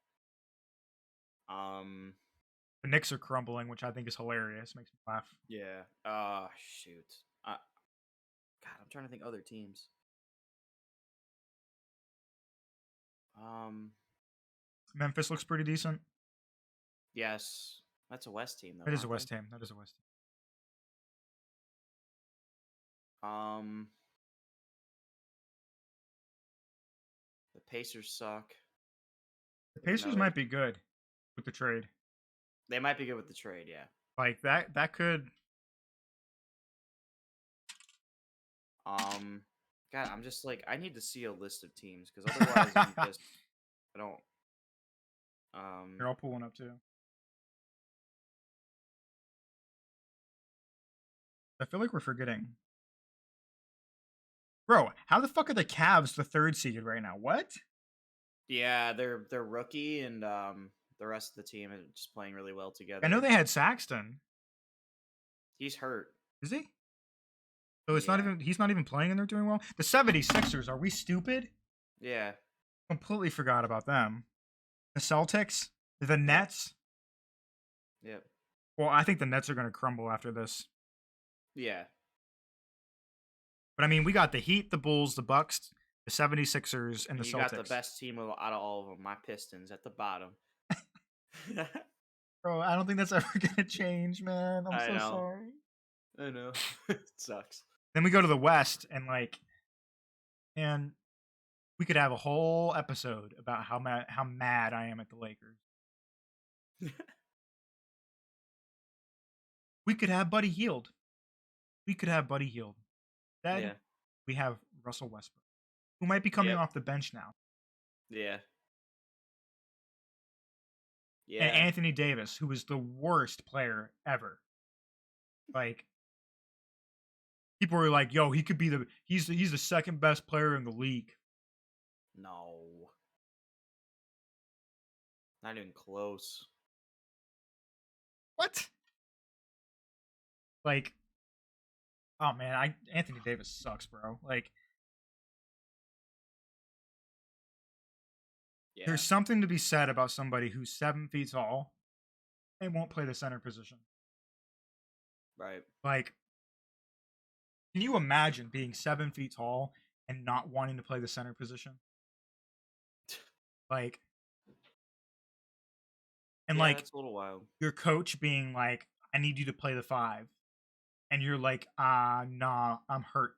Um,
The Knicks are crumbling, which I think is hilarious. Makes me laugh.
yeah. Shoot. God, I'm trying to think other teams. Um,
Memphis looks pretty decent.
yes, that's a West team though,
That is a
aren't
West
they?
team. That is a West team.
Um, the Pacers suck.
The
They're
Pacers
another.
might be good with the trade.
They might be good with the trade. Yeah.
Like that could.
Um, God, I'm just like I need to see a list of teams because otherwise I'm just I don't.
They're all pulling up too. I feel like we're forgetting. Bro, how the fuck are the Cavs the third seed right now? What?
Yeah, they're rookie and the rest of the team is just playing really well
I know
together.
they had Saxton.
He's hurt.
Is he? So it's not
Yeah.
even he's not even playing and they're doing well. The 76ers, are we stupid?
Yeah.
Completely forgot about them. The Celtics, the
Yep.
Nets.
Yep.
Well, I think the Nets are going to crumble after this.
Yeah.
But I mean, we got the Heat, the Bulls, the Bucks, the 76ers, and the
And you got the
Celtics.
best team out of all of them, my Pistons at the bottom.
Bro, I don't think that's ever going to change, man. I'm
I
so
know.
sorry.
I know. It sucks.
Then we go to the West, and like, and we could have a whole episode about how mad I am at the Lakers. We could have Buddy Hield. Then
Yeah.
we have Russell Westbrook, who might be coming
Yep.
off the bench now,
Yeah.
and
Yeah.
Anthony Davis, who is the worst player ever. Like, people were like, "Yo, he could be he's the second best player in the league."
No. Not even close.
What? Like, oh man, Anthony Davis sucks, bro. Like,
Yeah.
there's something to be said about somebody who's 7 feet tall and won't play the center position.
Right.
Like, can you imagine being 7 feet tall and not wanting to play the center position? Like, and
Yeah,
like
that's a little wild.
your coach being like, "I need you to play the 5," and you're like, nah, I'm hurt."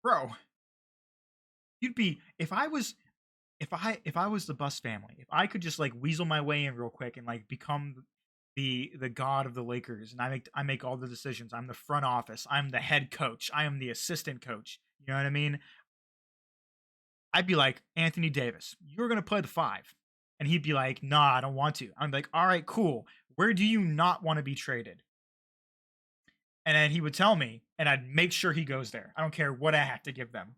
Bro, you'd be if I was the Bus family, if I could just like weasel my way in real quick and like become the god of the Lakers, and I make all the decisions. I'm the front office. I'm the head coach. I am the assistant coach. You know what I mean? I'd be like, "Anthony Davis, you're gonna play the 5," and he'd be like, "Nah, I don't want to." I'm like, "All right, cool. Where do you not want to be traded?" And then he would tell me, and I'd make sure he goes there. I don't care what I have to give them.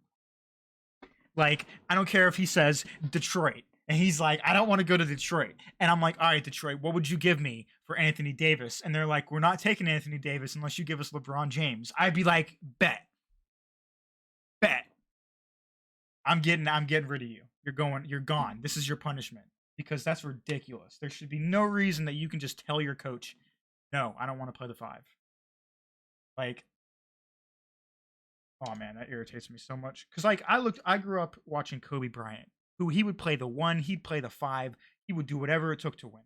Like, I don't care if he says Detroit, and he's like, "I don't want to go to Detroit." And I'm like, "All right, Detroit, what would you give me for Anthony Davis?" And they're like, "We're not taking Anthony Davis unless you give us LeBron James." I'd be like, "Bet. Bet. I'm getting rid of you. You're gone. This is your punishment." Because that's ridiculous. There should be no reason that you can just tell your coach, "No, I don't want to play the 5." Like, oh man, that irritates me so much. Cause like I grew up watching Kobe Bryant, who he would play the 1, he'd play the 5, he would do whatever it took to win.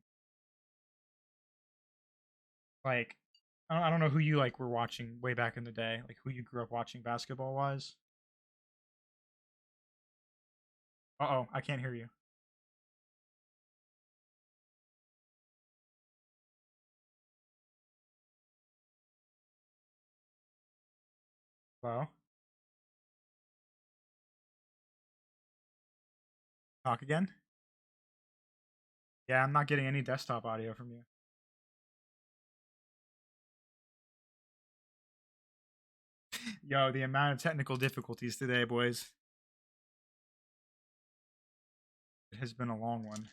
Like, I don't know who you like were watching way back in the day, like who you grew up watching basketball wise. Oh, I can't hear you. Hello? Talk again? Yeah, I'm not getting any desktop audio from you. Yo, the amount of technical difficulties today, boys. It has been a long one.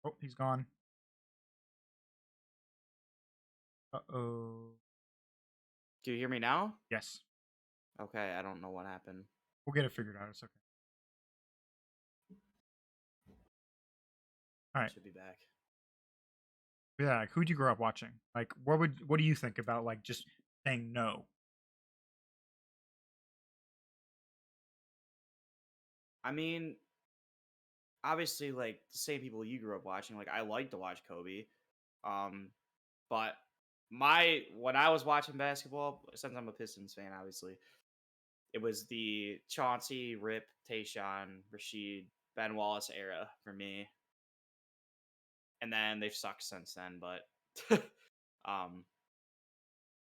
Oh, he's gone. Uh-oh.
Do you hear me now?
Yes.
Okay, I don't know what happened.
We'll get it figured out. It's okay. All right.
Should be back.
Yeah, like, who'd you grow up watching? Like, what do you think about like just saying no?
I mean, obviously, like the same people you grew up watching. Like, I like to watch Kobe, um, but when I was watching basketball, since I'm a Pistons fan, obviously, it was the Chauncey, Rip, Tayshaun, Rashid, Ben Wallace era for me, and then they've sucked since then. But um,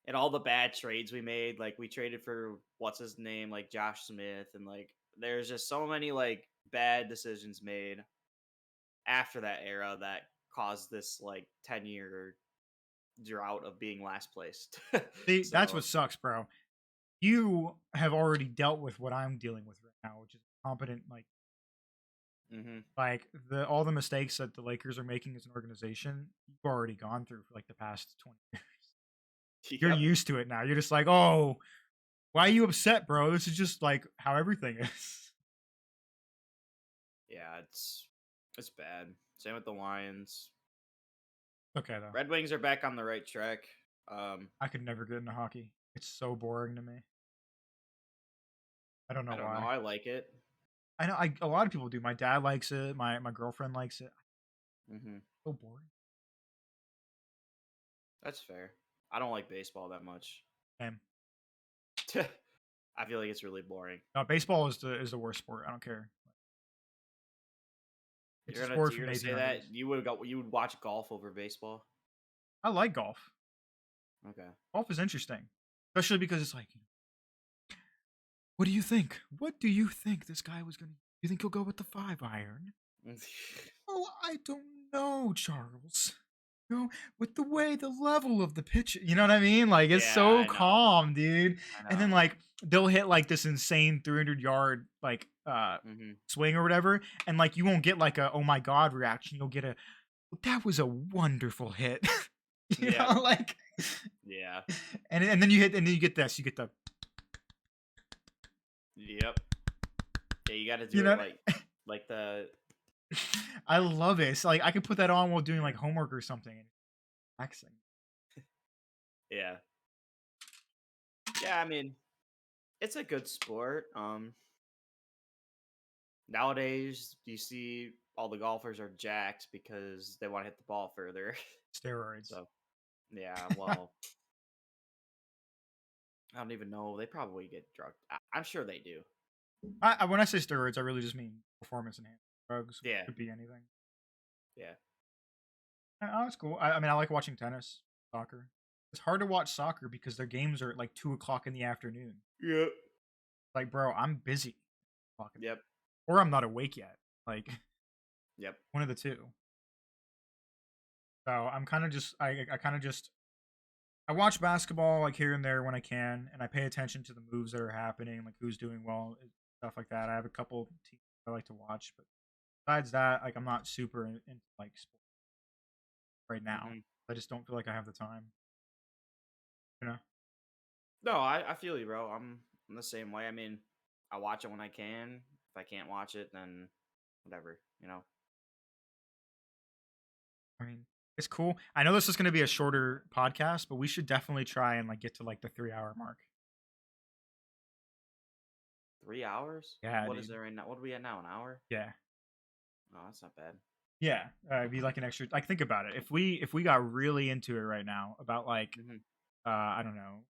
and all the bad trades we made, like we traded for what's his name, like Josh Smith, and like there's just so many like bad decisions made after that era that caused this like 10-year drought of being last place.
See, that's what
So,
sucks, bro. You have already dealt with what I'm dealing with right now, which is competent,
mhm.
like the all the mistakes that the Lakers are making as an organization. You've already gone through for like the past 20 years. You're
Yep.
used to it now. You're just like, oh, why are you upset, bro? This is just like how everything is.
Yeah, it's bad. Same with the Lions.
Okay, though.
Red Wings are back on the right track. Um,
I could never get into hockey. It's so boring to me. I don't
I
know
don't know.
why.
I like it.
I know a lot of people do. My dad likes it. My girlfriend likes it.
Hmm.
So boring.
That's fair. I don't like baseball that much.
Same.
I feel like it's really boring.
No, baseball is the worst sport. I don't care. It's a sport
You're
from the
gonna say that
1800s.
you would watch golf over baseball?
I like golf.
Okay.
Golf is interesting, especially because it's like, what do you think? What do you think this guy was gonna? You think he'll go with the 5-iron? Oh, I don't know, Charles. You know, with the way the level of the pitch, you know what I mean? Like it's
Yeah,
so
I know.
calm, dude.
I
And then
know.
like they'll hit like this insane 300-yard like
Hmm.
swing or whatever, and like you won't get like a oh my god reaction. You'll get a that was a wonderful hit. you
Yep.
know, like
Yeah.
and then you hit and then you get this. You get the
Yep. Yeah, you got to
you
do it
know.
like the
I love it. It's like I could put that on while doing like homework or something. Relaxing.
yeah. Yeah, I mean, it's a good sport. Nowadays you see all the golfers are jacked because they want to hit the ball further.
Steroids.
So, yeah, well, I don't even know. They probably get drugged. I'm sure they do.
When I say steroids, I really just mean performance enhancing drugs.
Yeah.
Could be anything.
Yeah.
Oh, it's cool. I mean, I like watching tennis, soccer. It's hard to watch soccer because their games are at like 2 o'clock in the afternoon.
Yep.
Like, bro, I'm busy.
Yep.
Or I'm not awake yet. Like,
Yep.
one of the two. So I'm kind of just, I kind of just, I watch basketball like here and there when I can, and I pay attention to the moves that are happening, like who's doing well, stuff like that. I have a couple teams I like to watch, but besides that, like I'm not super into like sports right now.
Hmm.
I just don't feel like I have the time. You know?
No, I feel you, bro. I'm the same way. I mean, I watch it when I can. If I can't watch it, then whatever, you know.
I mean, it's cool. I know this is going to be a shorter podcast, but we should definitely try and like get to like the 3 hour mark.
3 hours?
Yeah,
What is
dude.
it right now? What are we at now? An hour?
Yeah.
Oh, that's not bad.
Yeah, it'd be like an extra. Like, think about it. If we got really into it right now about like
Hmm.
I don't know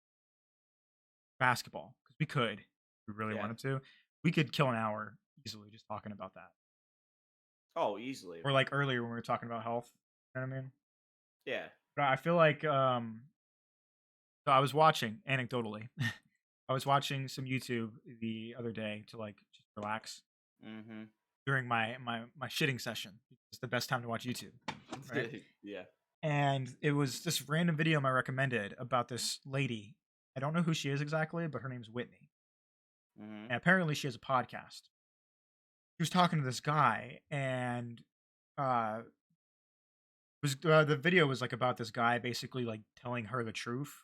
basketball because we could, if we really
Yeah.
wanted to, we could kill an hour easily just talking about that.
Oh, easily.
Or like earlier when we were talking about health. You know what I mean?
Yeah.
But I feel like so I was watching anecdotally. I was watching some YouTube the other day to like just relax
Hmm.
during my shitting session. It's the best time to watch YouTube, right?
Yeah.
And it was this random video I recommended about this lady. I don't know who she is exactly, but her name's Whitney.
Hmm.
And apparently she has a podcast. She was talking to this guy, and uh, was the video was like about this guy basically like telling her the truth,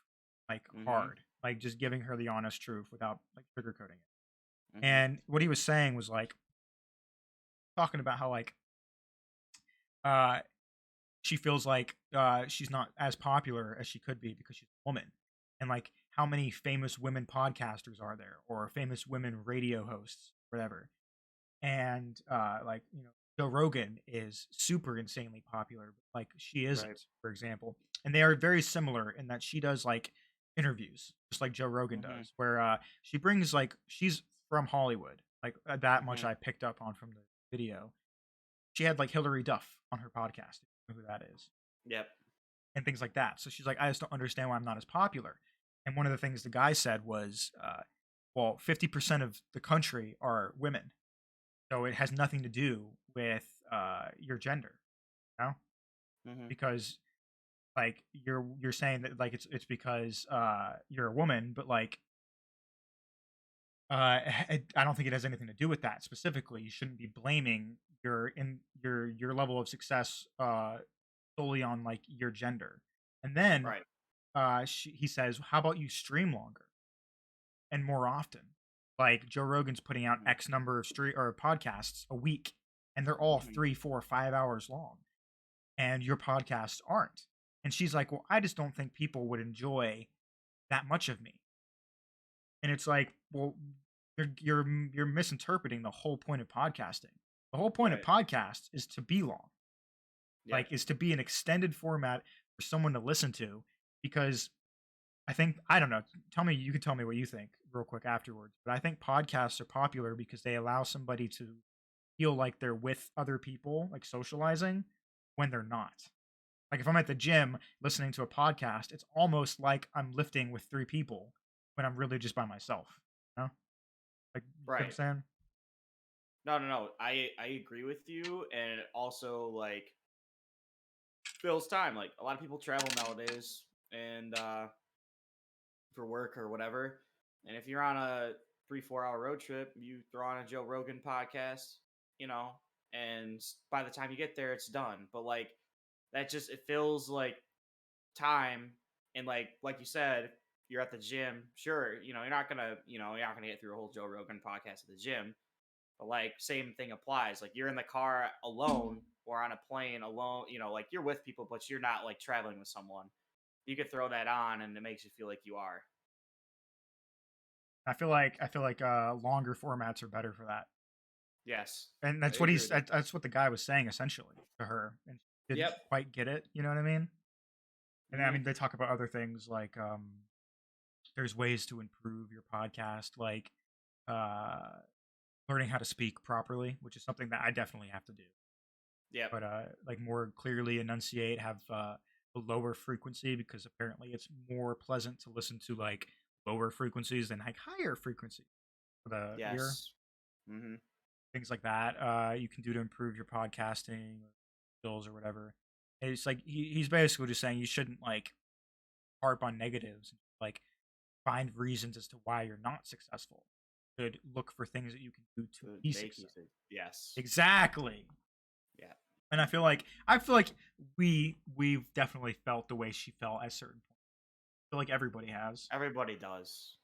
like
Hmm.
hard, like just giving her the honest truth without like sugarcoating it.
Hmm.
And what he was saying was like talking about how like uh she feels like she's not as popular as she could be because she's a woman, and like how many famous women podcasters are there or famous women radio hosts, whatever. And like Joe Rogan is super insanely popular, but like she
Right.
isn't, for example. And they are very similar in that she does like interviews, just like Joe Rogan
Hmm.
does, where she brings like she's from Hollywood, like that much
Hmm.
I picked up on from the video. She had like Hillary Duff on her podcast, if you know who that is,
Yep.
and things like that. So she's like, I just don't understand why I'm not as popular. And one of the things the guy said was, well, 50% of the country are women. So it has nothing to do with your gender, you know?
Hmm.
Because like you're saying that like it's because you're a woman, but like I don't think it has anything to do with that specifically. You shouldn't be blaming your level of success solely on like your gender. And then
Right.
he says, "How about you stream longer and more often?" Like Joe Rogan's putting out
Hmm.
X number of street or podcasts a week, and they're all
Hmm.
3, 4, 5 hours long, and your podcasts aren't. And she's like, "Well, I just don't think people would enjoy that much of me." And it's like, well, you're misinterpreting the whole point of podcasting. The whole point of
Right.
podcasts is to be long,
Yep.
like is to be an extended format for someone to listen to. Because I think I don't know. Tell me, you can tell me what you think real quick afterwards. But I think podcasts are popular because they allow somebody to feel like they're with other people, like socializing, when they're not. Like if I'm at the gym listening to a podcast, it's almost like I'm lifting with three people when I'm really just by myself. You know? Like you get what I'm
Right.
saying?
No, no, no. I agree with you, and it also like fills time. Like a lot of people travel nowadays, and for work or whatever. And if you're on a 3 4 hour road trip, you throw on a Joe Rogan podcast, you know, and by the time you get there, it's done. But like that just it feels like time, and like you said, you're at the gym. Sure, you're not gonna get through a whole Joe Rogan podcast at the gym. But like same thing applies. Like you're in the car alone or on a plane alone, like you're with people, but you're not like traveling with someone. You could throw that on and it makes you feel like you are.
I feel like longer formats are better for that.
Yes.
And
I agree with you.
that's what the guy was saying essentially to her, and she didn't
Yep.
quite get it. You know what I mean? And I
Hmm.
mean they talk about other things like there's ways to improve your podcast, like uh, learning how to speak properly, which is something that I definitely have to do.
Yep.
But like more clearly enunciate, have a lower frequency because apparently it's more pleasant to listen to like lower frequencies than like higher frequencies for the ear.
Yes. Hmm.
Things like that you can do to improve your podcasting skills or whatever. And it's like he's basically just saying you shouldn't like harp on negatives, like find reasons as to why you're not successful. You should look for things that you can do to
To
be
make you
successful.
think. Yes.
Exactly.
Yeah.
And I feel like we've definitely felt the way she felt at certain points. I feel like everybody has.
Everybody does.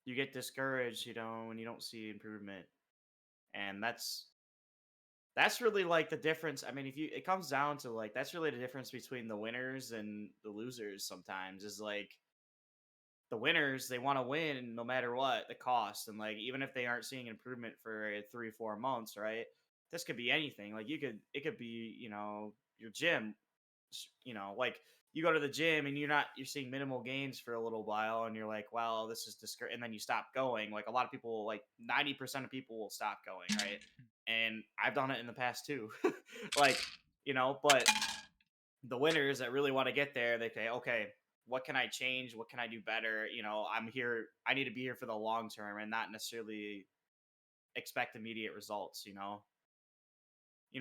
You get discouraged, when you don't see improvement. And that's really like the difference. I mean, if you it comes down to like that's really the difference between the winners and the losers sometimes is like the winners, they want to win no matter what the cost, and like even if they aren't seeing improvement for 3 4 months, right? This could be anything. Like it could be your gym. Like you go to the gym and you're seeing minimal gains for a little while, and you're like, well, this is and then you stop going. Like a lot of people, like 90% of people will stop going, right? And I've done it in the past too. like but the winners that really want to get there, they say, okay, what can I change? What can I do better? I'm here. I need to be here for the long term and not necessarily expect immediate results.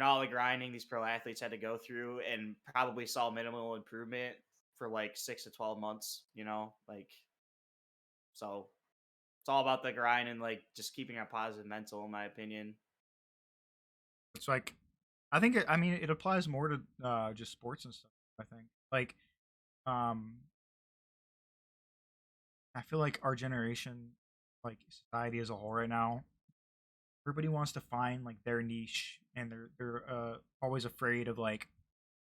All the grinding these pro athletes had to go through and probably saw minimal improvement for like 6 to 12 months. So it's all about the grind and like just keeping a positive mental, in my opinion.
It's like I mean it applies more to just sports and stuff. I think like um I feel like our generation, like society as a whole right now, everybody wants to find like their niche, and they're always afraid of like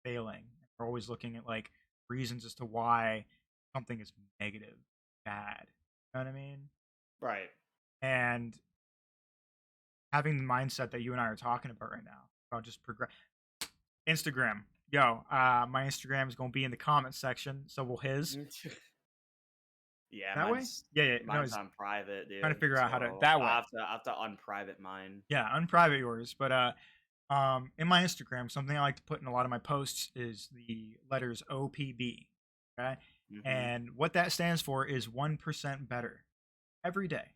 failing. They're always looking at like reasons as to why something is negative, bad. You know what I mean?
Right.
And having the mindset that you and I are talking about right now about just progress. Instagram, yo, my Instagram is gonna be in the comment section. So will his
Yeah,
that way?
mine's
Yeah, yeah. No,
mine's
it's
on private,
trying to
dude.
figure out how to
So
that
I
way.
have to I have to unprivate mine.
Yeah, unprivate yours. But in my Instagram, something I like to put in a lot of my posts is the letters OPB. Okay.
Hmm.
And what that stands for is 1% better every day.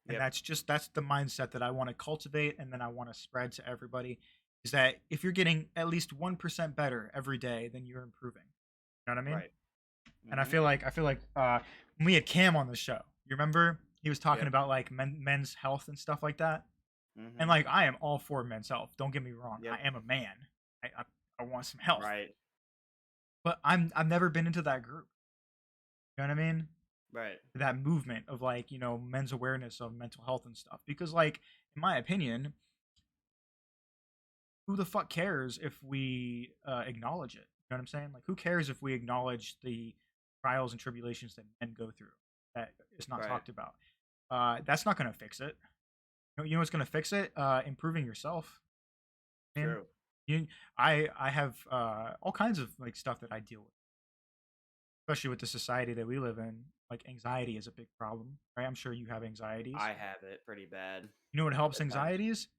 And
Yep.
that's the mindset that I want to cultivate and then I want to spread to everybody is that if you're getting at least 1% better every day, then you're improving. You know what I mean?
Right.
And I
Mhm.
feel like when we had Cam on the show, you remember he was talking
Yep.
about like men's health and stuff like that. And
Mhm.
like I am all for men's health. Don't get me wrong. I
Yep.
am a man. I want some health,
Right.
but I've never been into that group. You know what I mean?
Right.
That movement of like men's awareness of mental health and stuff. Because like in my opinion, who the fuck cares if we acknowledge it? You know what I'm saying? Like who cares if we acknowledge the trials and tribulations that men go through that is not
Right.
talked about? That's not going to fix it. You know what's going to fix it? Improving yourself. Man,
True.
you, I have all kinds of like stuff that I deal with, especially with the society that we live in. Like anxiety is a big problem, right? I'm sure you have anxieties.
I have it pretty bad
You know what helps
at times.
anxieties?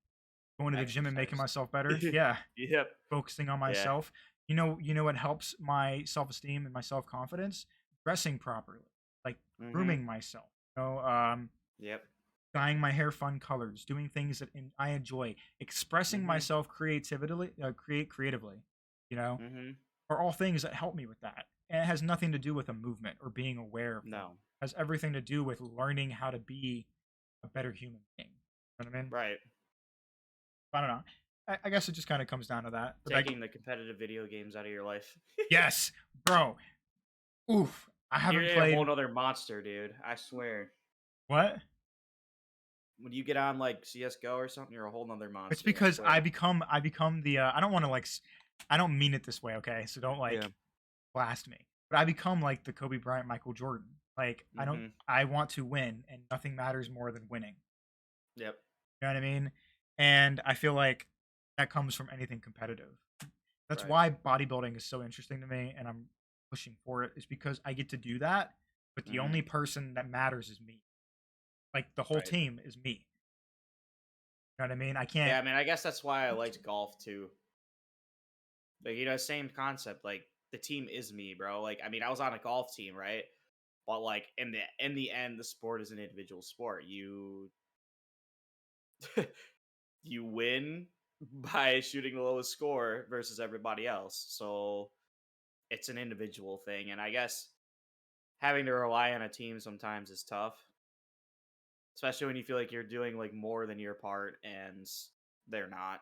Going to the gym and making
Exercise.
myself better. Yeah,
Yep.
focusing on
Yeah.
myself. You know what helps my self-esteem and my self-confidence? Dressing properly, like
Mhm.
grooming myself.
Yep.
Dyeing my hair fun colors, doing things that I enjoy, expressing
Mhm.
myself creatively, you know,
Mhm.
are all things that help me with that. And it has nothing to do with a movement or being aware of things.
No.
It has everything to do with learning how to be a better human being. You know what I mean?
Right.
I don't know. I guess it just kind of comes down to that. But like,
Taking the competitive video games out of your life.
yes, bro. Oof. I haven't
You're a whole
played
nother monster, dude. I swear.
what?
When you get on like CS:GO or something, you're a whole nother
It's
monster. I
because
swear.
I become the I don't want to like I don't mean it this way, okay? So don't
Yeah.
like blast me. But I become like the Kobe Bryant, Michael Jordan. Like
Mhm.
I want to win and nothing matters more than winning.
Yep.
You know what I mean? And I feel like that comes from anything competitive. That's
Right.
why bodybuilding is so interesting to me and I'm pushing for it is because I get to do that, but the only
Mhm.
person that matters is me. Like the whole
Right.
team is me. You know what I mean? I can't
Yeah, I mean, I guess that's why I liked golf too. Like, same concept. Like, the team is me, bro. Like, I mean, I was on a golf team, right? But like in the end, the sport is an individual sport. You win by shooting the lowest score versus everybody else. So it's an individual thing, and I guess having to rely on a team sometimes is tough, especially when you feel like you're doing like more than your part and they're not.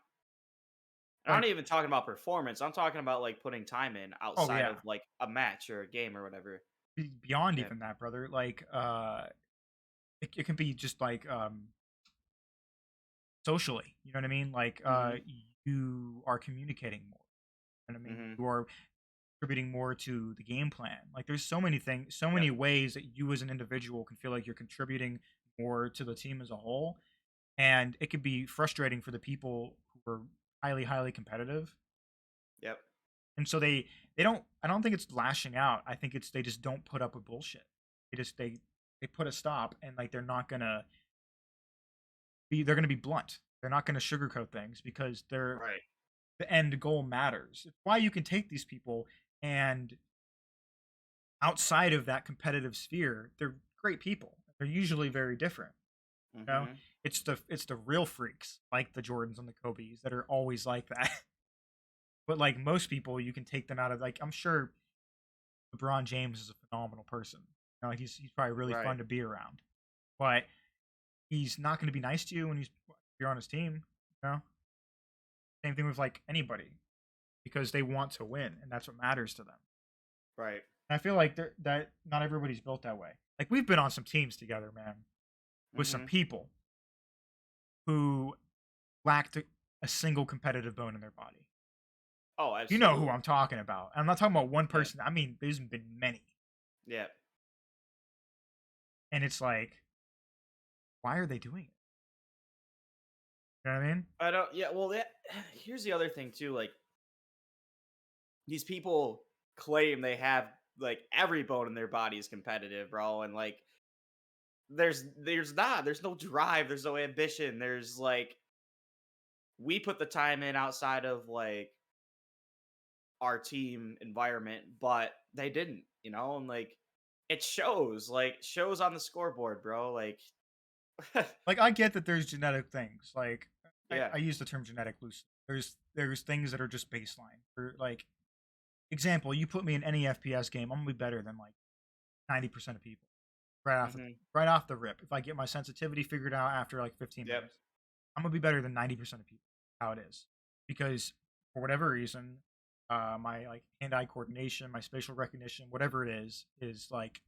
And I'm
like
not even talking about performance. I'm talking about like putting time in
oh
outside
yeah.
of like a match or a game or whatever.
Beyond
Yeah.
even that, brother. Like it can be just like socially, you know what I mean? Like
Mhm.
you are communicating more. You know what I mean?
Mhm.
You are contributing more to the game plan. Like there's so many things, so
Yep.
many ways that you as an individual can feel like you're contributing more to the team as a whole. And it could be frustrating for the people who are highly competitive.
Yep.
And so they don't I don't think it's lashing out. I think it's they just don't put up with bullshit. They put a stop and like they're gonna be blunt. They're not gonna sugarcoat things because
Right.
the end goal matters. It's why you can take these people and outside of that competitive sphere, they're great people. They're usually very different. You know,
Mhm.
it's the real freaks like the Jordans and the Kobe's that are always like that. But like most people, you can take them out of like I'm sure LeBron James is a phenomenal person. You know, like he's probably really
Right.
fun to be around, but he's not going to be nice to you when you're on his team. You know, same thing with like anybody because they want to win and that's what matters to them.
Right.
And I feel like that not everybody's built that way. Like we've been on some teams together, man, with some
Mhm.
people who lacked a single competitive bone in their body.
Oh,
You know who
absolutely.
I'm talking about. I'm not talking about one
Yeah.
person. I mean, there's been many.
Yeah.
And it's like, why are they doing it? You know what I mean?
I don't. Yeah. Well, here's the other thing too. Like, these people claim they have like every bone in their body is competitive, bro, and like there's no drive, there's no ambition. There's like we put the time in outside of like our team environment, but they didn't, and like it shows on the scoreboard, bro. Like
Like I get that there's genetic things. Like
Yeah.
I use the term genetic loosely. There's things that are just baseline. For like example, you put me in any FPS game, I'm gonna be better than like 90% of people
Mhm.
right off the rip. If I get my sensitivity figured out after like 15
Yep.
minutes, I'm gonna be better than 90% of people. How it is, because for whatever reason, my like hand-eye coordination, my spatial recognition, whatever it is like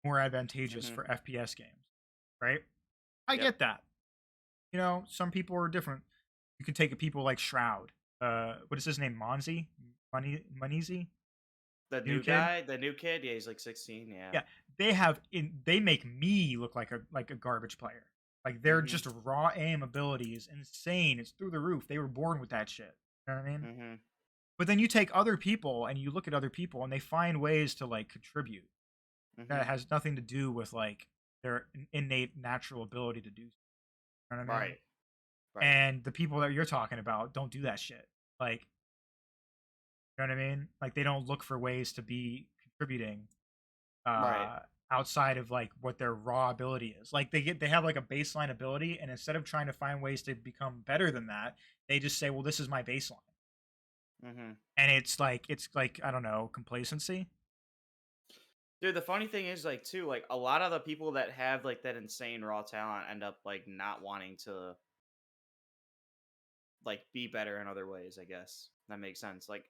more advantageous
Mhm.
for FPS games, right? I
Yep.
get that. You know, some people are different. You can take people like Shroud. What is his name? Monzi? Moneyzy? New kid?
The new kid, yeah, he's like 16, yeah.
Yeah. They make me look like a garbage player. Like their
Mhm.
just raw aim ability is insane. It's through the roof. They were born with that shit. You know what I mean?
Mhm.
But then you take other people and you look at other people and they find ways to like contribute that
Mhm.
has nothing to do with like their innate natural ability to do. You know what I mean?
Right. Right.
And the people that you're talking about don't do that shit. Like, you know what I mean? Like they don't look for ways to be contributing
Right.
uh outside of like what their raw ability is. Like they have like a baseline ability and instead of trying to find ways to become better than that, they just say, "Well, this is my baseline."
Mhm.
And it's like I don't know, complacency.
Dude, the funny thing is, like, too, like, a lot of the people that have, like, that insane raw talent end up, like, not wanting to, like, be better in other ways, I guess. That makes sense. Like,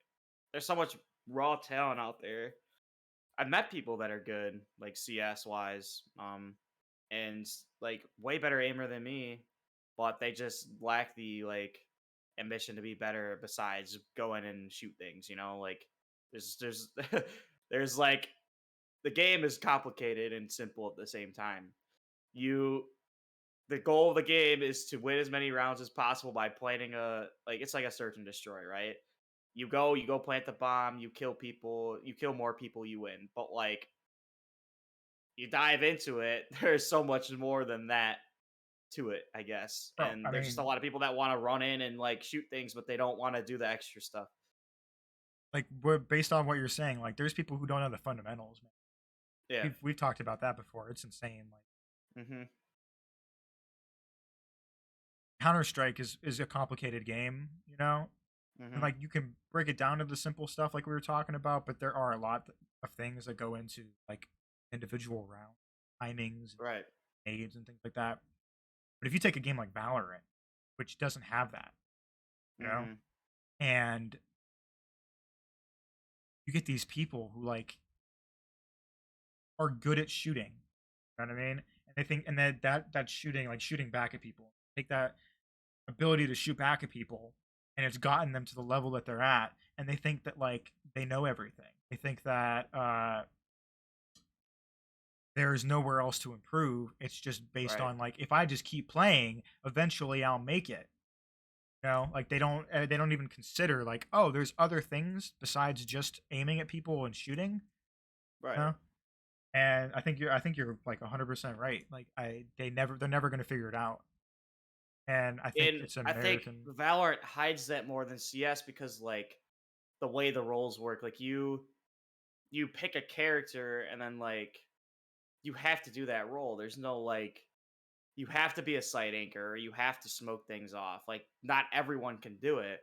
there's so much raw talent out there. I've met people that are good, like, CS wise, and, like, way better aimer than me, but they just lack the, like, ambition to be better besides go in and shoot things, you know? Like, there's, there's, like, the game is complicated and simple at the same time. You The goal of the game is to win as many rounds as possible by planting a like it's like a search and destroy, right? You go plant the bomb, you kill people, you kill more people, you win. But like you dive into it, there's so much more than that to it, I guess.
Bro,
And
I
there's just a
mean,
lot of people that want to run in and like shoot things, but they don't want to do the extra stuff.
like we're based on what you're saying, like there's people who don't know the fundamentals, man.
Yeah.
We've talked about that before. It's insane. Like
Mhm.
Counter Strike is a complicated game, you know, and
Mhm.
like you can break it down to the simple stuff like we were talking about, but there are a lot of things that go into like individual round timings,
Right.
aids, and things like that. But if you take a game like Valorant, which doesn't have that, you know,
Mhm.
and you get these people who like are good at shooting, you know what I mean? And they think, and that shooting, like shooting back at people, take that ability to shoot back at people, and it's gotten them to the level that they're at, and they think that like they know everything. They think that there's nowhere else to improve. It's just based
Right.
on like if I just keep playing, eventually I'll make it. You know, like they don't even consider like, oh, there's other things besides just aiming at people and shooting. You
Right.
know? And I think you're like 100% right. Like they're never going to figure it out. And I think
And
it's
I think
American.
Valorant hides that more than CS because like the way the roles work, like you pick a character and then like you have to do that role. There's no like you have to be a sight anchor or you have to smoke things off. Like not everyone can do it.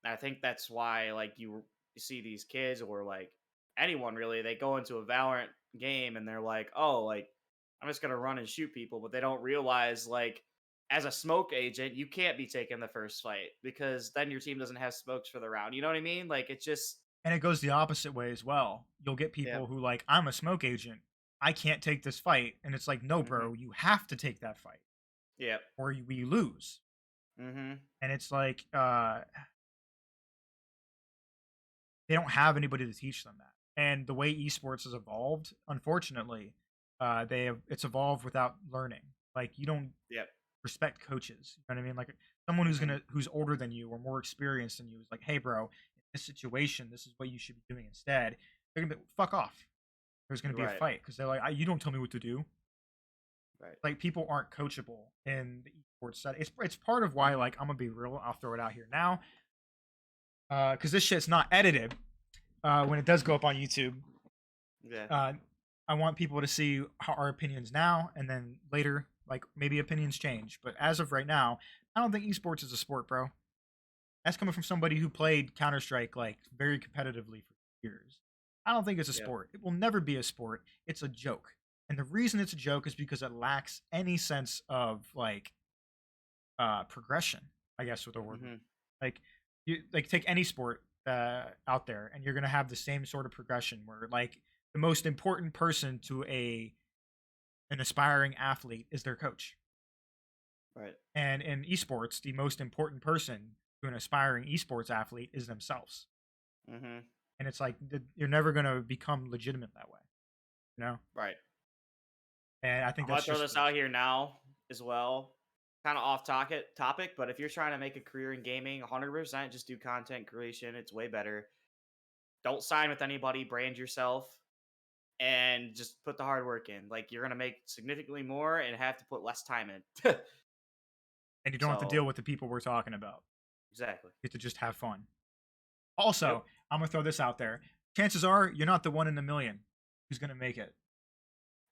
And I think that's why like you see these kids or like anyone really, they go into a Valorant game and they're like, "Oh, like I'm just going to run and shoot people," but they don't realize like as a smoke agent, you can't be taking the first fight because then your team doesn't have smokes for the round. You know what I mean? Like it's just
And it goes the opposite way as well. You'll get
yeah.
people who like, I'm a smoke agent. I can't take this fight. And it's like, no,
Mhm.
bro, you have to take that fight
Yep.
or we lose.
Mhm.
And it's like, they don't have anybody to teach them that. And the way esports has evolved, unfortunately, it's evolved without learning. Like you don't
Yep.
respect coaches. You know what I mean? Like someone
Mhm.
who's older than you or more experienced than you is like, hey, bro, in this situation, this is what you should be doing instead. They're gonna be fuck off. There's gonna be a
Right.
fight because they're like, you don't tell me what to do.
Right.
Like people aren't coachable in the esports set. It's part of why
Mhm.
like I'm gonna be real. I'll throw it out here now because this shit's not edited when it does go up on YouTube.
Yeah.
Uh, I want people to see how our opinions now, and then later, like maybe opinions change. But as of right now, I don't think esports is a sport, bro. That's coming from somebody who played Counter Strike like very competitively for years. I don't think it's a
Yep.
sport. It will never be a sport. It's a joke. And the reason it's a joke is because it lacks any sense of like progression, I guess with the word.
Hmm.
Like you like take any sport out there and you're gonna have the same sort of progression where like the most important person to a an aspiring athlete is their coach.
Right.
And in esports, the most important person to an aspiring esports athlete is themselves.
Hmm.
And it's like you're never gonna become legitimate that way, you know.
Right.
And I think
I'm gonna
that's
throw
just
this out here now as well. Kind of off topic, but if you're trying to make a career in gaming, 100% just do content creation. It's way better. Don't sign with anybody. Brand yourself and just put the hard work in. Like you're gonna make significantly more and have to put less time in.
and you don't have to
So
deal with the people we're talking about.
exactly.
You get to just have fun.
Yep.
Also, I'm gonna throw this out there. Chances are you're not the one in a million who's gonna make it.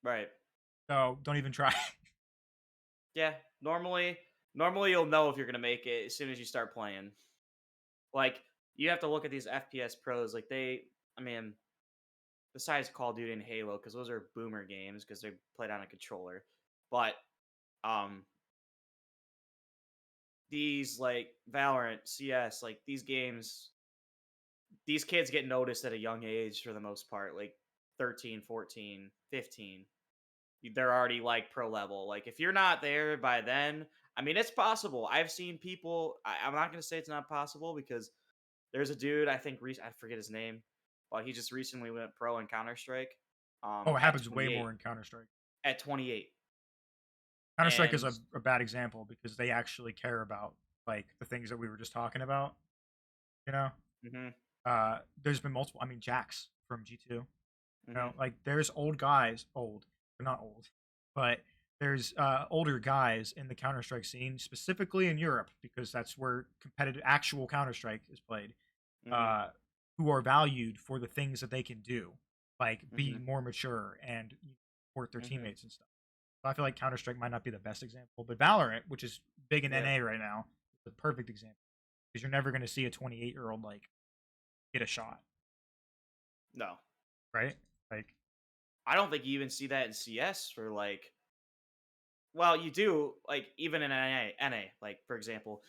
Right.
So don't even try.
Yeah. Normally you'll know if you're gonna make it as soon as you start playing. Like you have to look at these FPS pros. Like I mean, besides Call of Duty and Halo, because those are boomer games because they're played on a controller. But um, these like Valorant, CS, like these games, these kids get noticed at a young age for the most part, like 13, 14, 15. They're already like pro level. Like if you're not there by then, I mean, it's possible. I've seen people. I'm not gonna say it's not possible because there's a dude I think I forget his name, but he just recently went pro in Counter Strike.
Oh, it
At
happens way
28.
more in Counter Strike.
At 28,
Counter Strike is
and
a bad example because they actually care about like the things that we were just talking about. You know,
hmm
there's been multiple. I mean, Jax from G2. You
hmm
know, like there's old guys, old, they're not old, but there's older guys in the Counter Strike scene, specifically in Europe, because that's where competitive actual Counter Strike is played.
hmm
Uh, who are valued for the things that they can do, like
hmm
be more mature and support their
hmm
teammates and stuff. So I feel like Counter Strike might not be the best example, but Valorant, which is big in
Yeah.
NA right now, is the perfect example because you're never going to see a 28-year-old like get a shot,
No,
right? Like,
I don't think you even see that in CS for like. Well, you do like even in NA. Like for example,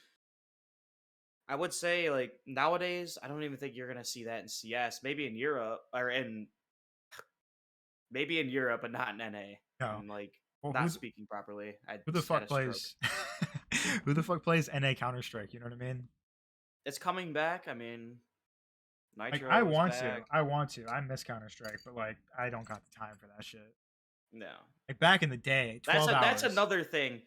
I would say like nowadays, I don't even think you're gonna see that in CS. Maybe in Europe or in maybe in Europe, but not in NA.
no,
I'm like
well,
not speaking properly. I
who the
just had
fuck
a stroke.
plays who the fuck plays NA Counter Strike? You know what I mean?
It's coming back. I mean,
Like,
Nitro is back.
I miss Counter Strike, but like, I don't got the time for that shit.
No,
Like back in the day,
that's
12
that's
hours.
another thing.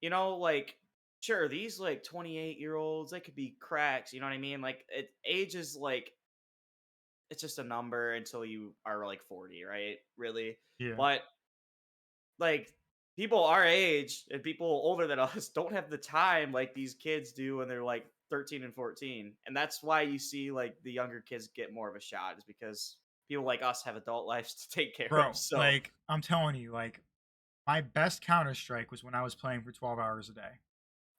Like sure, these like 28-year-olds, they could be cracks. You know what I mean? Like age is like it's just a number until you are like 40, right? Really,
Yeah,
but like people our age and people older than us don't have the time like these kids do when they're like 13 and 14, and that's why you see like the younger kids get more of a shot is because people like us have adult lives to take care of.
bro.
So
Like, I'm telling you, like my best Counter Strike was when I was playing for 12 hours a day.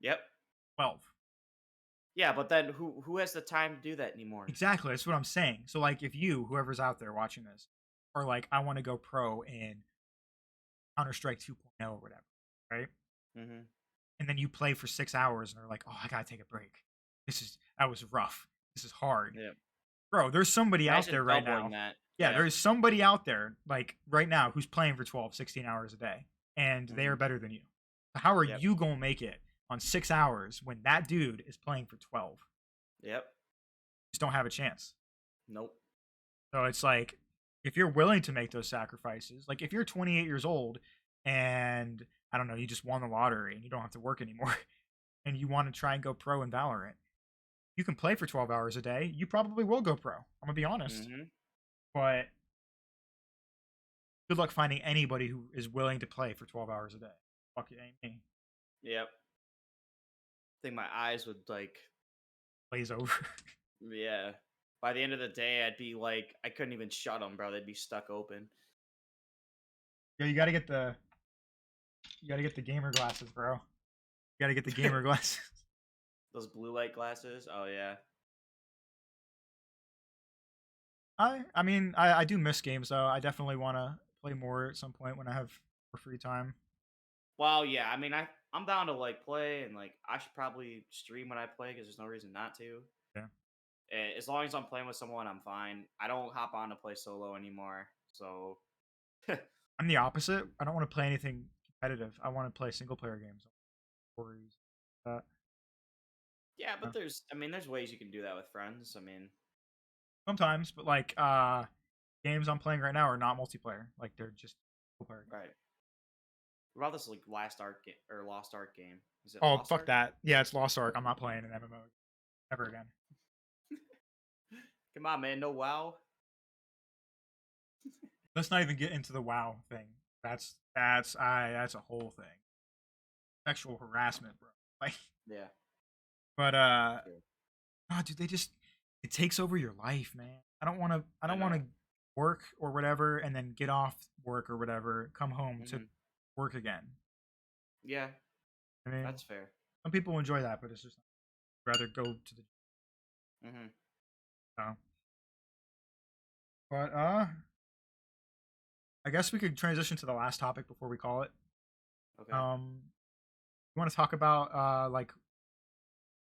yep.
12.
Yeah, but then who has the time to do that anymore?
Exactly. That's what I'm saying. So, like, if you, whoever's out there watching this, are like, I want to go pro in Counter Strike 2.0 or whatever, right?
Mm-hmm.
And then you play for 6 hours and are like, oh, I gotta take a break. That was rough. This is hard,
Yeah.
bro. There's somebody out
Imagine
there right
doubling
now.
that.
Yeah,
Yeah.
there's somebody out there like right now who's playing for 12, 16 hours a day, and they
Mm-hmm.
are better than you. How are
Yep.
you gonna make it on 6 hours when that dude is playing for 12?
Yep.
Just don't have a chance.
Nope.
So it's like if you're willing to make those sacrifices, like if you're 28 years old and I don't know, you just won the lottery and you don't have to work anymore and you want to try and go pro in Valorant, you can play for 12 hours a day. You probably will go pro. I'm going to be honest.
Mm-hmm.
But good luck finding anybody who is willing to play for 12 hours a day. Fuck it, ain't me.
Yep. I think my eyes would like
Plays over.
yeah. By the end of the day, I'd be like, I couldn't even shut them, bro. They'd be stuck open.
Yeah, you gotta get the gamer glasses, bro. You gotta get the gamer glasses.
Those blue light glasses. Oh yeah.
I mean, I do miss games though. I definitely want to play more at some point when I have more free time.
Well, yeah. I mean, I'm down to like play and like I should probably stream when I play because there's no reason not to.
Yeah.
As long as I'm playing with someone, I'm fine. I don't hop on to play solo anymore. So
I'm the opposite. I don't want to play anything competitive. I want to play single player games. Stories. Uh,
yeah,
yeah.
but there's ways you can do that with friends. I mean,
Sometimes, but like games I'm playing right now are not multiplayer. Like they're just single player games.
right. What about this like Last Ark or Lost Ark game? Is it
Oh,
Lost
fuck
Ark?
that. Yeah, it's Lost Ark. I'm not playing an MMO ever again.
Come on, man. No WoW.
Let's not even get into the WoW thing. That's a whole thing. Sexual harassment, bro. Like,
Yeah.
but
Sure.
oh, dude, it takes over your life, man. I
I
don't want
know.
to work or whatever, and then get off work or whatever, come home to
Hmm.
work again.
Yeah,
I mean,
that's fair.
some people enjoy that, but it's just I'd rather go to the
Hmm.
no. But I guess we could transition to the last topic before we call it.
Okay.
You want to talk about like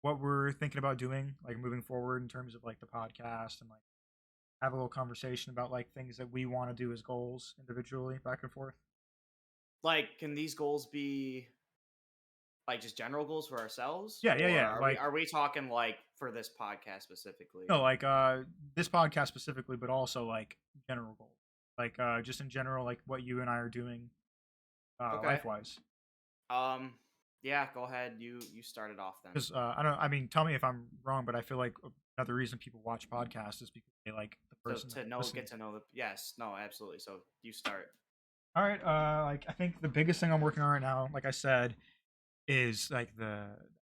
what we're thinking about doing, like moving forward in terms of like the podcast and like have a little conversation about like things that we want to do as goals individually, back and forth.
Like, can these goals be like just general goals for ourselves,
Yeah, yeah,
or
yeah.
are we
Like
are we talking like for this podcast specifically?
no, like this podcast specifically, but also like general goals. Like just in general, like what you and I are doing
Okay.
life wise.
Um. Yeah. Go ahead. You started off then.
Because I don't. I mean, tell me if I'm wrong, but I feel like another reason people watch podcasts is because they like the
So
person that
to know,
listens.
get to know the. Yes. No. Absolutely. So you start.
All right. Like I think the biggest thing I'm working on right now, like I said, is like the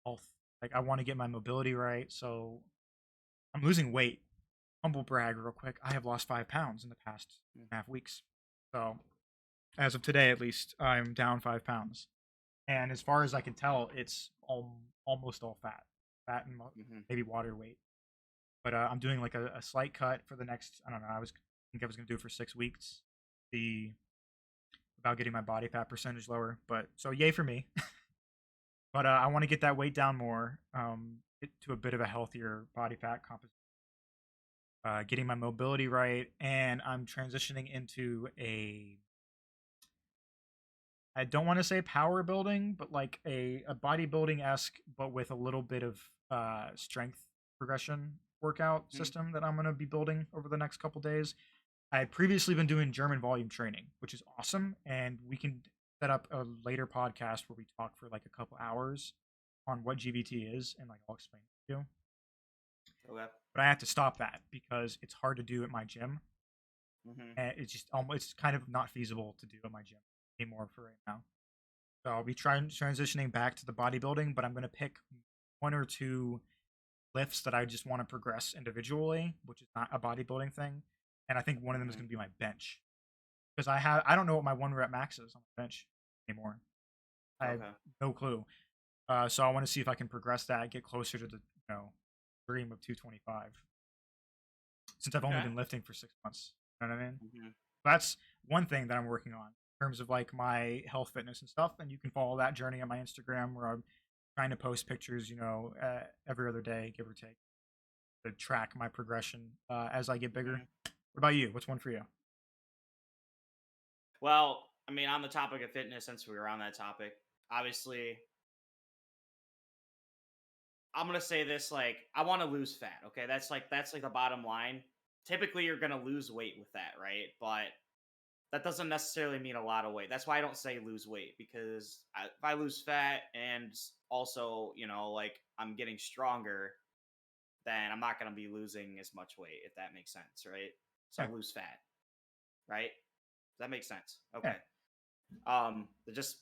health. Like I want to get my mobility right, so I'm losing weight. Humble brag, real quick. I have lost 5 pounds in the past
Mm.
2.5 weeks. So as of today, at least, I'm down 5 pounds. And as far as I can tell, it's almost all fat and
Mm-hmm.
maybe water weight. But I'm doing like a slight cut for the next. I don't know. I think I was gonna do it for 6 weeks. The about getting my body fat percentage lower. But so yay for me. But I want to get that weight down more, get to a bit of a healthier body fat composition. Getting my mobility right, and I'm transitioning into a. I don't want to say power building, but like a bodybuilding esque, but with a little bit of strength progression workout
Mm-hmm.
system that I'm going to be building over the next couple days. I had previously been doing German volume training, which is awesome, and we can set up a later podcast where we talk for like a couple hours on what GVT is, and like I'll explain it to you.
Okay.
But I have to stop that because it's hard to do at my gym,
Mm-hmm.
and it's just it's kind of not feasible to do at my gym anymore for right now. So I'll be trying transitioning back to the bodybuilding, but I'm going to pick one or two lifts that I just want to progress individually, which is not a bodybuilding thing. And I think one of them is
Mm-hmm.
going to be my bench because I don't know what my 1 rep max is on the bench anymore. I have
Okay.
no clue. So I want to see if I can progress that, get closer to the dream of 225. Since I've only
Okay.
been lifting for 6 months, you know what I mean?
Mm-hmm.
That's one thing that I'm working on in terms of like my health, fitness, and stuff. And you can follow that journey on my Instagram where I'm trying to post pictures, every other day, give or take, to track my progression as I get bigger.
Mm-hmm.
What about you? What's one for you?
Well, I mean, on the topic of fitness, since we were on that topic, obviously, I'm gonna say this: like, I want to lose fat. Okay, that's like the bottom line. Typically, you're gonna lose weight with that, right? But that doesn't necessarily mean a lot of weight. That's why I don't say lose weight because if I lose fat and also, like I'm getting stronger, then I'm not gonna be losing as much weight if that makes sense, right? So I
Yeah,
lose fat, right? Does that make sense?
yeah.
Okay. Just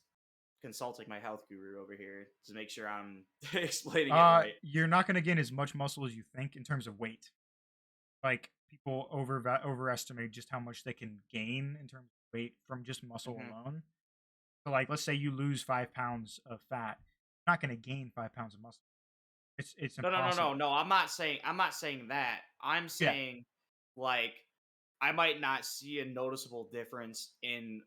consulting my health guru over here to make sure I'm explaining it right.
You're not gonna gain as much muscle as you think in terms of weight. Like people overestimate just how much they can gain in terms of weight from just muscle
Hmm.
alone. So, like, let's say you lose 5 pounds of fat, you're not going to gain 5 pounds of muscle. It's
No, no, no, no,
impossible.
no. I'm not saying that. I'm
Yeah.
saying like I might not see a noticeable difference in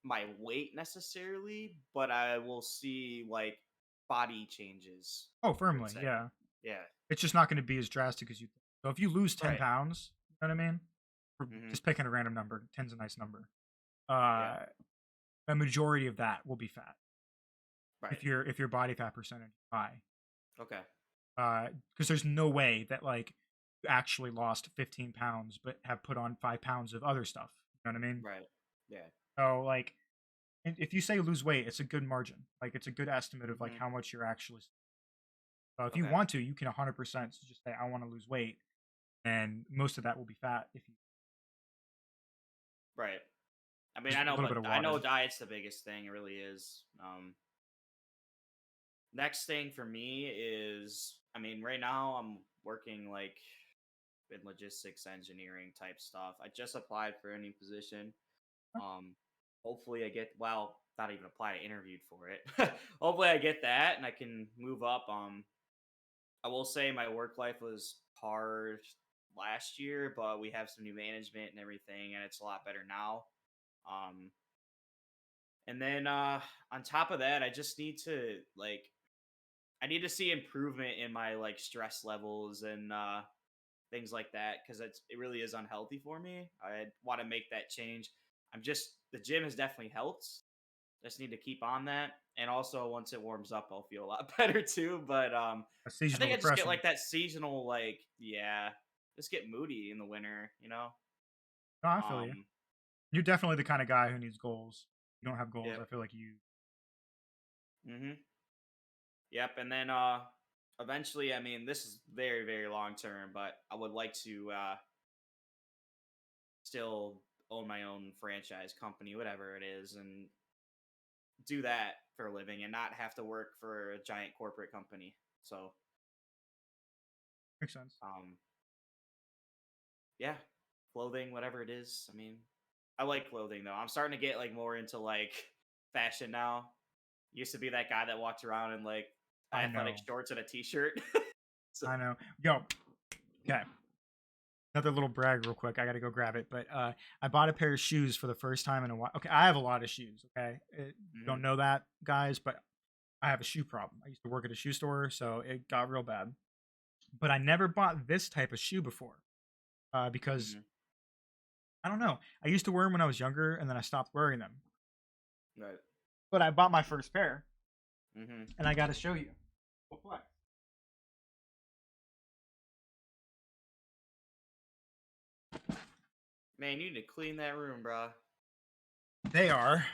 my weight necessarily, but I will see like body changes.
Oh,
I would
firmly.
say,
Yeah.
yeah,
It's just not going to be as drastic as you think. So if you lose 10
right.
pounds, you know what I mean? For
Hmm.
just picking a random number, 10's a nice number.
Yeah,
Uh, a majority of that will be fat
right.
if your body fat percentage is high.
Okay,
Because there's no way that like you actually lost 15 pounds but have put on 5 pounds of other stuff. You know what I mean?
right. Yeah.
So like, if you say lose weight, it's a good margin. Like it's a good estimate of like
Hmm.
how much you're actually. So if you
Okay,
want to, you can 100% just say I want to lose weight, and most of that will be fat if you
right. I mean,
just a little bit of
I know
water.
diet's the biggest thing. It really is. Next thing for me is, I mean, right now I'm working like in logistics engineering type stuff. I just applied for a new position. Um, hopefully I get, well, not even applied, I interviewed for it. Hopefully I get that and I can move up. I will say my work life was hard last year, but we have some new management and everything, and it's a lot better now. Um, and then on top of that, I just need to like I need to see improvement in my like stress levels and things like that because it really is unhealthy for me. I want to make that change. The gym has definitely helped. Just need to keep on that, and also once it warms up, I'll feel a lot better too. But
A
I
seasonal
think I just get
depression.
like that seasonal like yeah, just get moody in the winter, you know.
No, I feel you.
Um,
You're definitely the kind of guy who needs goals. You don't have goals.
yep.
I feel like you.
Mhm. Yep, and then eventually, I mean, this is very very long term, but I would like to still own my own franchise company, whatever it is, and do that for a living and not have to work for a giant corporate company. So,
Makes sense.
um, yeah, clothing, whatever it is. I mean, I like clothing though. I'm starting to get like more into like fashion now. Used to be that guy that walked around in like
I
athletic
know.
shorts and a t-shirt. So,
I know. Yo, okay. Another little brag, real quick. I got to go grab it. But I bought a pair of shoes for the first time in a while. Okay, I have a lot of shoes. Okay, you don't
mhm.
know that, guys, but I have a shoe problem. I used to work at a shoe store, so it got real bad. But I never bought this type of shoe before because
Mhm.
I don't know. I used to wear them when I was younger, and then I stopped wearing them.
Right.
But I bought my first pair,
Mhm.
and I got to show you. What?
Man, you need to clean that room, bro.
They are.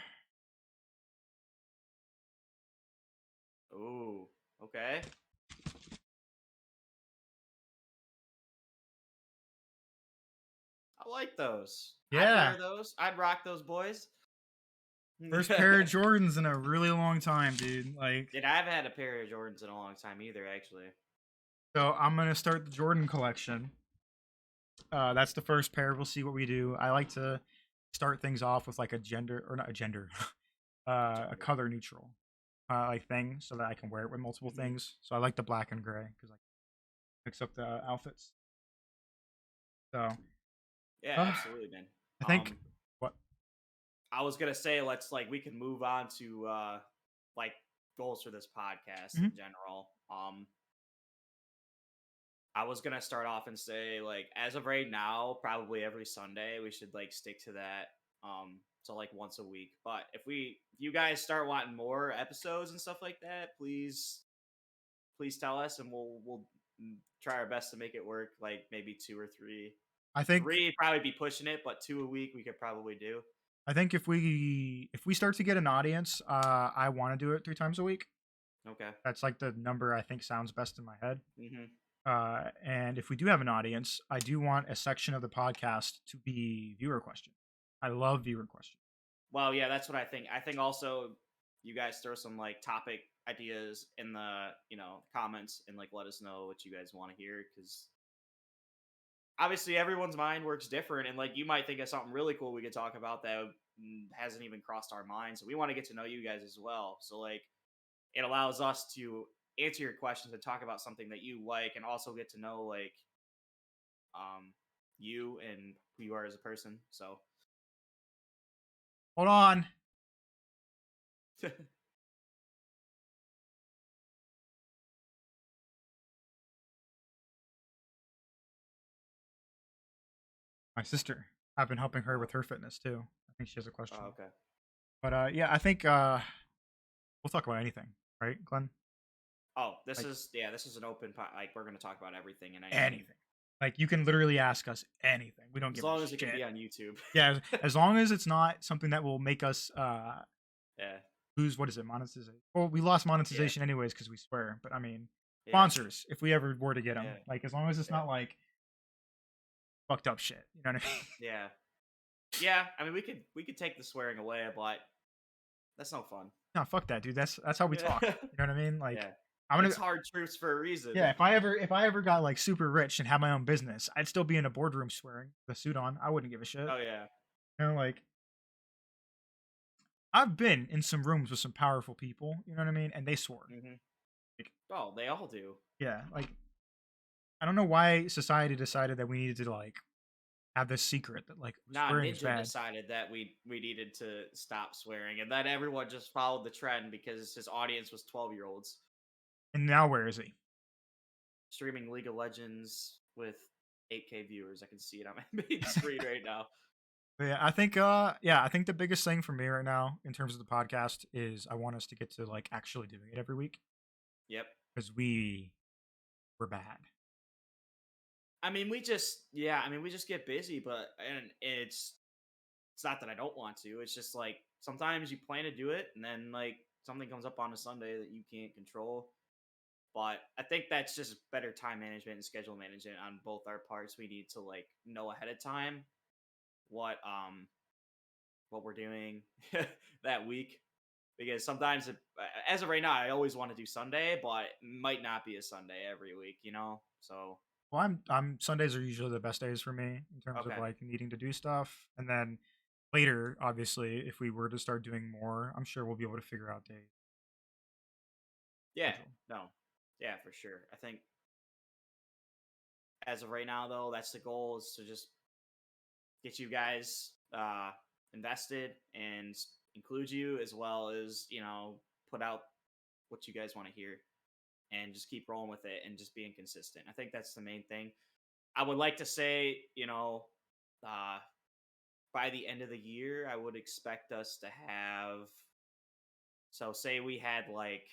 Ooh. Okay. I like those. I'd
Yeah.
wear those. I'd rock those boys.
First pair of Jordans in a really long time, dude. Like,
Dude, I haven't had a pair of Jordans in a long time either, actually.
so I'm gonna start the Jordan collection. That's the first pair. We'll see what we do. I like to start things off with like a gender or not a gender, a
Gender.
color neutral like thing, so that I can wear it with multiple
Hmm.
things. So I like the black and gray because I mix up the outfits. So
Yeah,
uh,
absolutely, man.
I think what
I was gonna say let's like we can move on to like goals for this podcast
mhm.
in general. I was gonna start off and say like as of right now, probably every Sunday we should like stick to that. So like once a week. But if you guys start wanting more episodes and stuff like that, please tell us and we'll try our best to make it work. Like maybe two or three.
I think
Three probably be pushing it, but two a week we could probably do.
I think if we start to get an audience, I want to do it 3 times a week.
Okay.
That's like the number I think sounds best in my head.
Hmm.
And if we do have an audience, I do want a section of the podcast to be viewer questions. I love viewer questions.
Well, yeah, that's what I think. I think also you guys throw some like topic ideas in the comments and like let us know what you guys want to hear because obviously everyone's mind works different, and like you might think of something really cool we could talk about that hasn't even crossed our minds. So we want to get to know you guys as well. So like it allows us to answer your questions and talk about something that you like, and also get to know like um you and who you are as a person. So
Hold on. My sister. I've been helping her
oh,
with her fitness too. I think she has a question.
okay.
But yeah, I think we'll talk about anything, right, Glenn?
Oh, this
Like
is this is an like we're gonna talk about everything and anything
anything. Like you can literally ask us anything. We don't
as
give a
long as it can
shit.
be on YouTube.
Yeah, as long as it's not something that will make us
Yeah,
lose, what is it, monetization? Well, we lost
yeah,
monetization anyways because we swear. But I mean,
yeah,
sponsors if we ever were to get them.
yeah,
Like as long as it's
yeah,
not like fucked up shit. You know what I mean?
yeah, yeah. I mean, we could take the swearing away, but that's no fun.
No, fuck that, dude. That's how we
Yeah,
talk. You know what I mean? Like
yeah.
I'm gonna
It's hard truths for a reason.
yeah. If I ever got like super rich and had my own business, I'd still be in a boardroom swearing with a suit on. I wouldn't give a shit.
Oh yeah.
You know, like I've been in some rooms with some powerful people. You know what I mean? And they swore.
Hmm.
Like,
Oh, they all do.
yeah, like I don't know why society decided that we needed to like have this secret that like
Nah,
swearing is
Ninja
bad.
decided that we needed to stop swearing, and then everyone just followed the trend because his audience was 12-year-olds
And now where is he?
streaming League of Legends with 8K viewers. I can see it on my main screen right now.
But yeah, I think the biggest thing for me right now in terms of the podcast is I want us to get to like actually doing it every week
Yep.
because we were bad.
I mean, we just get busy, but and it's not that I don't want to. It's just like sometimes you plan to do it, and then like something comes up on a Sunday that you can't control. But I think that's just better time management and schedule management on both our parts. We need to like know ahead of time what um what we're doing that week, because sometimes as of right now I always want to do Sunday, but it might not be a Sunday every week, So
Well, I'm Sundays are usually the best days for me in terms of
okay,
like needing to do stuff, and then later, obviously, if we were to start doing more, I'm sure we'll be able to figure out days
yeah,
schedule.
no, yeah, for sure. I think as of right now though, that's the goal, is to just get you guys invested and include you, as well as put out what you guys want to hear, and just keep rolling with it and just being consistent. I think that's the main thing. I would like to say, uh, by the end of the year, I would expect us to have. So, say we had like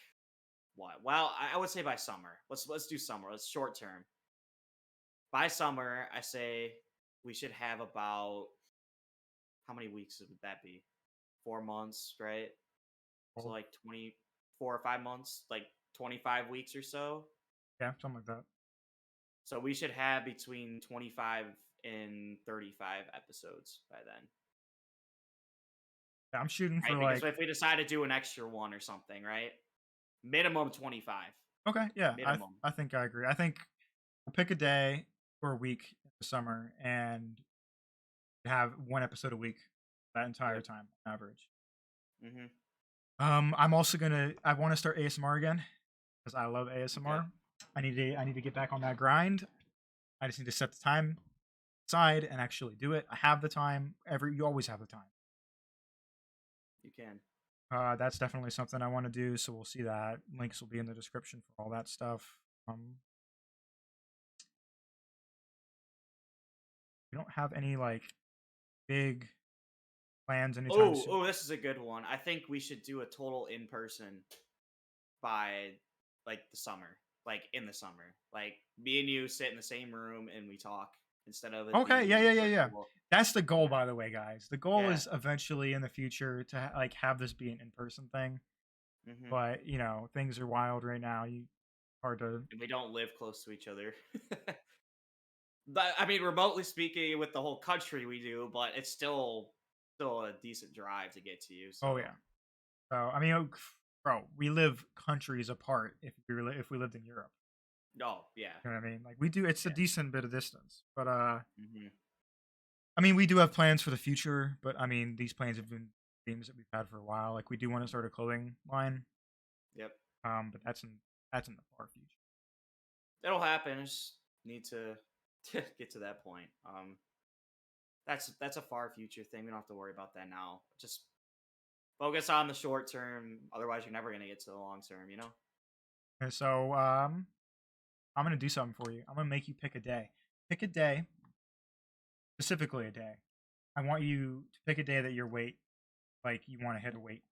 what? Well, I would say by summer. Let's do summer. Let's short term. By summer, I say we should have about, how many weeks would that be? 4 months, right? So
Well,
like 24 or 5 months, like 25 weeks or so.
yeah, something like that.
So we should have between 25 and 35 episodes by then.
Yeah, I'm shooting
Right?
for
Because
like
if we decide to do an extra one or something, right? Minimum 25.
okay, yeah,
Minimum.
I think I agree. I think we'll pick a day or a week in the summer and have one episode a week that entire
Yep.
time on average.
Mm-hmm.
I'm also gonna I want to start ASMR again because I love
Okay.
ASMR. I need to get back on that grind. I just need to set the time aside and actually do it. I have the time. You always have the time.
You can.
That's definitely something I want to do. So we'll see that. Links will be in the description for all that stuff. We don't have any like big plans anytime
Oh,
soon.
oh, this is a good one. I think we should do a total in person by like the summer. Like in the summer. Like me and you sit in the same room and we talk instead of it
Okay,
being
yeah.
virtual.
That's the goal, by the way, guys. The goal
Yeah.
is eventually in the future to like have this be an in-person thing.
Mm-hmm.
But you know, things are wild right now. You hard to.
And we don't live close to each other. But I mean, remotely speaking, with the whole country we do, but it's still a decent drive to get to you.
Oh
So
yeah. So I mean, bro, we live countries apart. If we lived in Europe.
Oh yeah.
You know what I mean? Like we do, it's a
Yeah.
decent bit of distance, but
Hmm.
I mean, we do have plans for the future. But I mean, these plans have been dreams that we've had for a while. Like we do want to start a clothing line,
Yep.
but that's in the far future.
It'll happen. I just need to get to that point. That's a far future thing. We don't have to worry about that now. Just focus on the short term. Otherwise, you're never gonna get to the long term. You know.
Okay, so I'm gonna do something for you. I'm gonna make you pick a day. Pick a day, specifically a day. I want you to pick a day that your weight, like you want to hit a weight.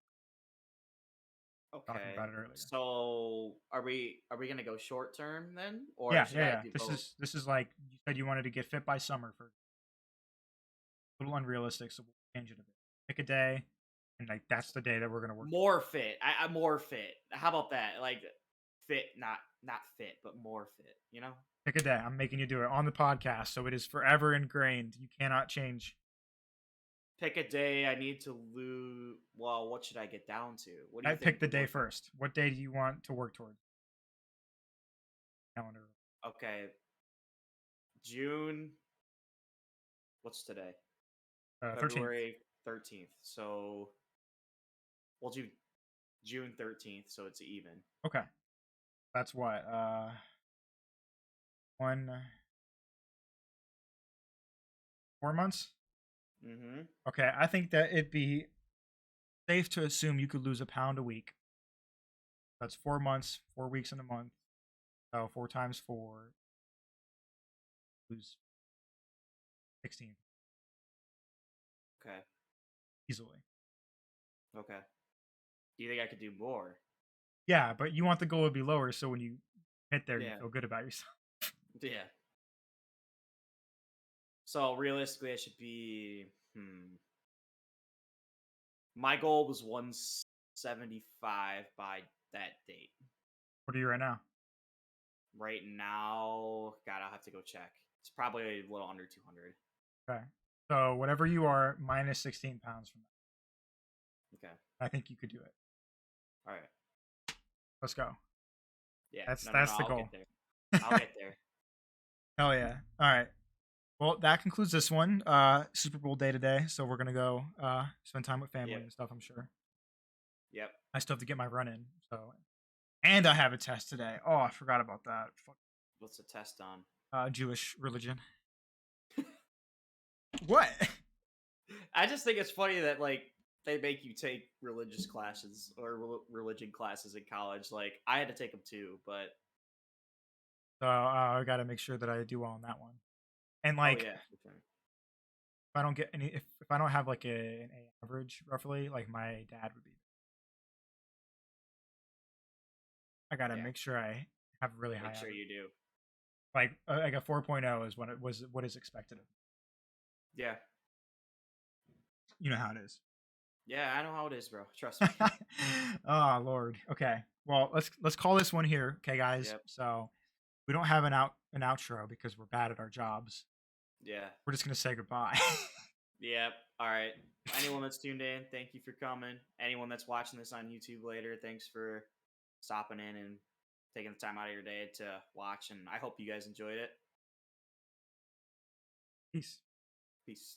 Talking
Okay.
about it earlier.
So are we gonna go short term then, or
Yeah,
should
yeah,
I
yeah.
do
This
both?
is like you said you wanted to get fit by summer for a little unrealistic, so we'll change it a bit. Pick a day, and like that's the day that we're gonna work.
More fit. I'm more fit. How about that? Like fit, not fit, but more fit. You know.
Pick a day. I'm making you do it on the podcast, so it is forever ingrained. You cannot change.
Pick a day. I need to lose. Well, what should I get down to? What do
I
you
pick
think
the
would
day
work?
first. What day do you want to work towards? Calendar.
Okay, June. What's today?
13th.
February 13th. So we'll do June 13th, so it's even.
Okay, that's what. One 4 months.
Mm-hmm.
Okay, I think that it'd be safe to assume you could lose a pound a week. That's 4 months, 4 weeks in a month. So 4 times 4, lose 16
Okay.
easily.
Okay. Do you think I could do more?
Yeah, but you want the goal to be lower, so when you hit there, you
Yeah.
feel good about yourself.
Yeah. So realistically, I should be. My goal was 175 by that date.
What are you right now?
Right now, God, I'll have to go check. It's probably a little under 200.
Okay, so whatever you are, minus 16 pounds from
Okay.
that. I think you could do it.
All right.
Let's go.
Yeah.
That's
No, no, no.
that's the
I'll get
goal.
there. I'll get there.
Hell yeah! All right. Well, that concludes this one. Super Bowl day today, so we're gonna go spend time with family
Yep.
and stuff. I'm sure.
Yep.
I still have to get my run in. So, and I have a test today. Oh, I forgot about that. Fuck.
What's the test on?
Jewish religion. What?
I just think it's funny that like they make you take religious classes or religion classes in college. Like I had to take them too, but
So I got to make sure that I do well on that one. And
oh
like,
yeah, for sure.
if I don't get any, if I don't have like an A average roughly, like my dad would be. I got to
Yeah,
make sure I have really high
make sure
average.
you do.
Like a 4.0 is what is expected of me.
Yeah,
You know how it is.
yeah, I know how it is, bro. Trust me.
Oh Lord. Okay. Well, let's call this one here. Okay, guys.
Yep.
So we don't have an outro because we're bad at our jobs.
Yeah.
We're just gonna say goodbye.
Yep. All right. Anyone that's tuned in, thank you for coming. Anyone that's watching this on YouTube later, thanks for stopping in and taking the time out of your day to watch. And I hope you guys enjoyed it.
Peace.
Peace.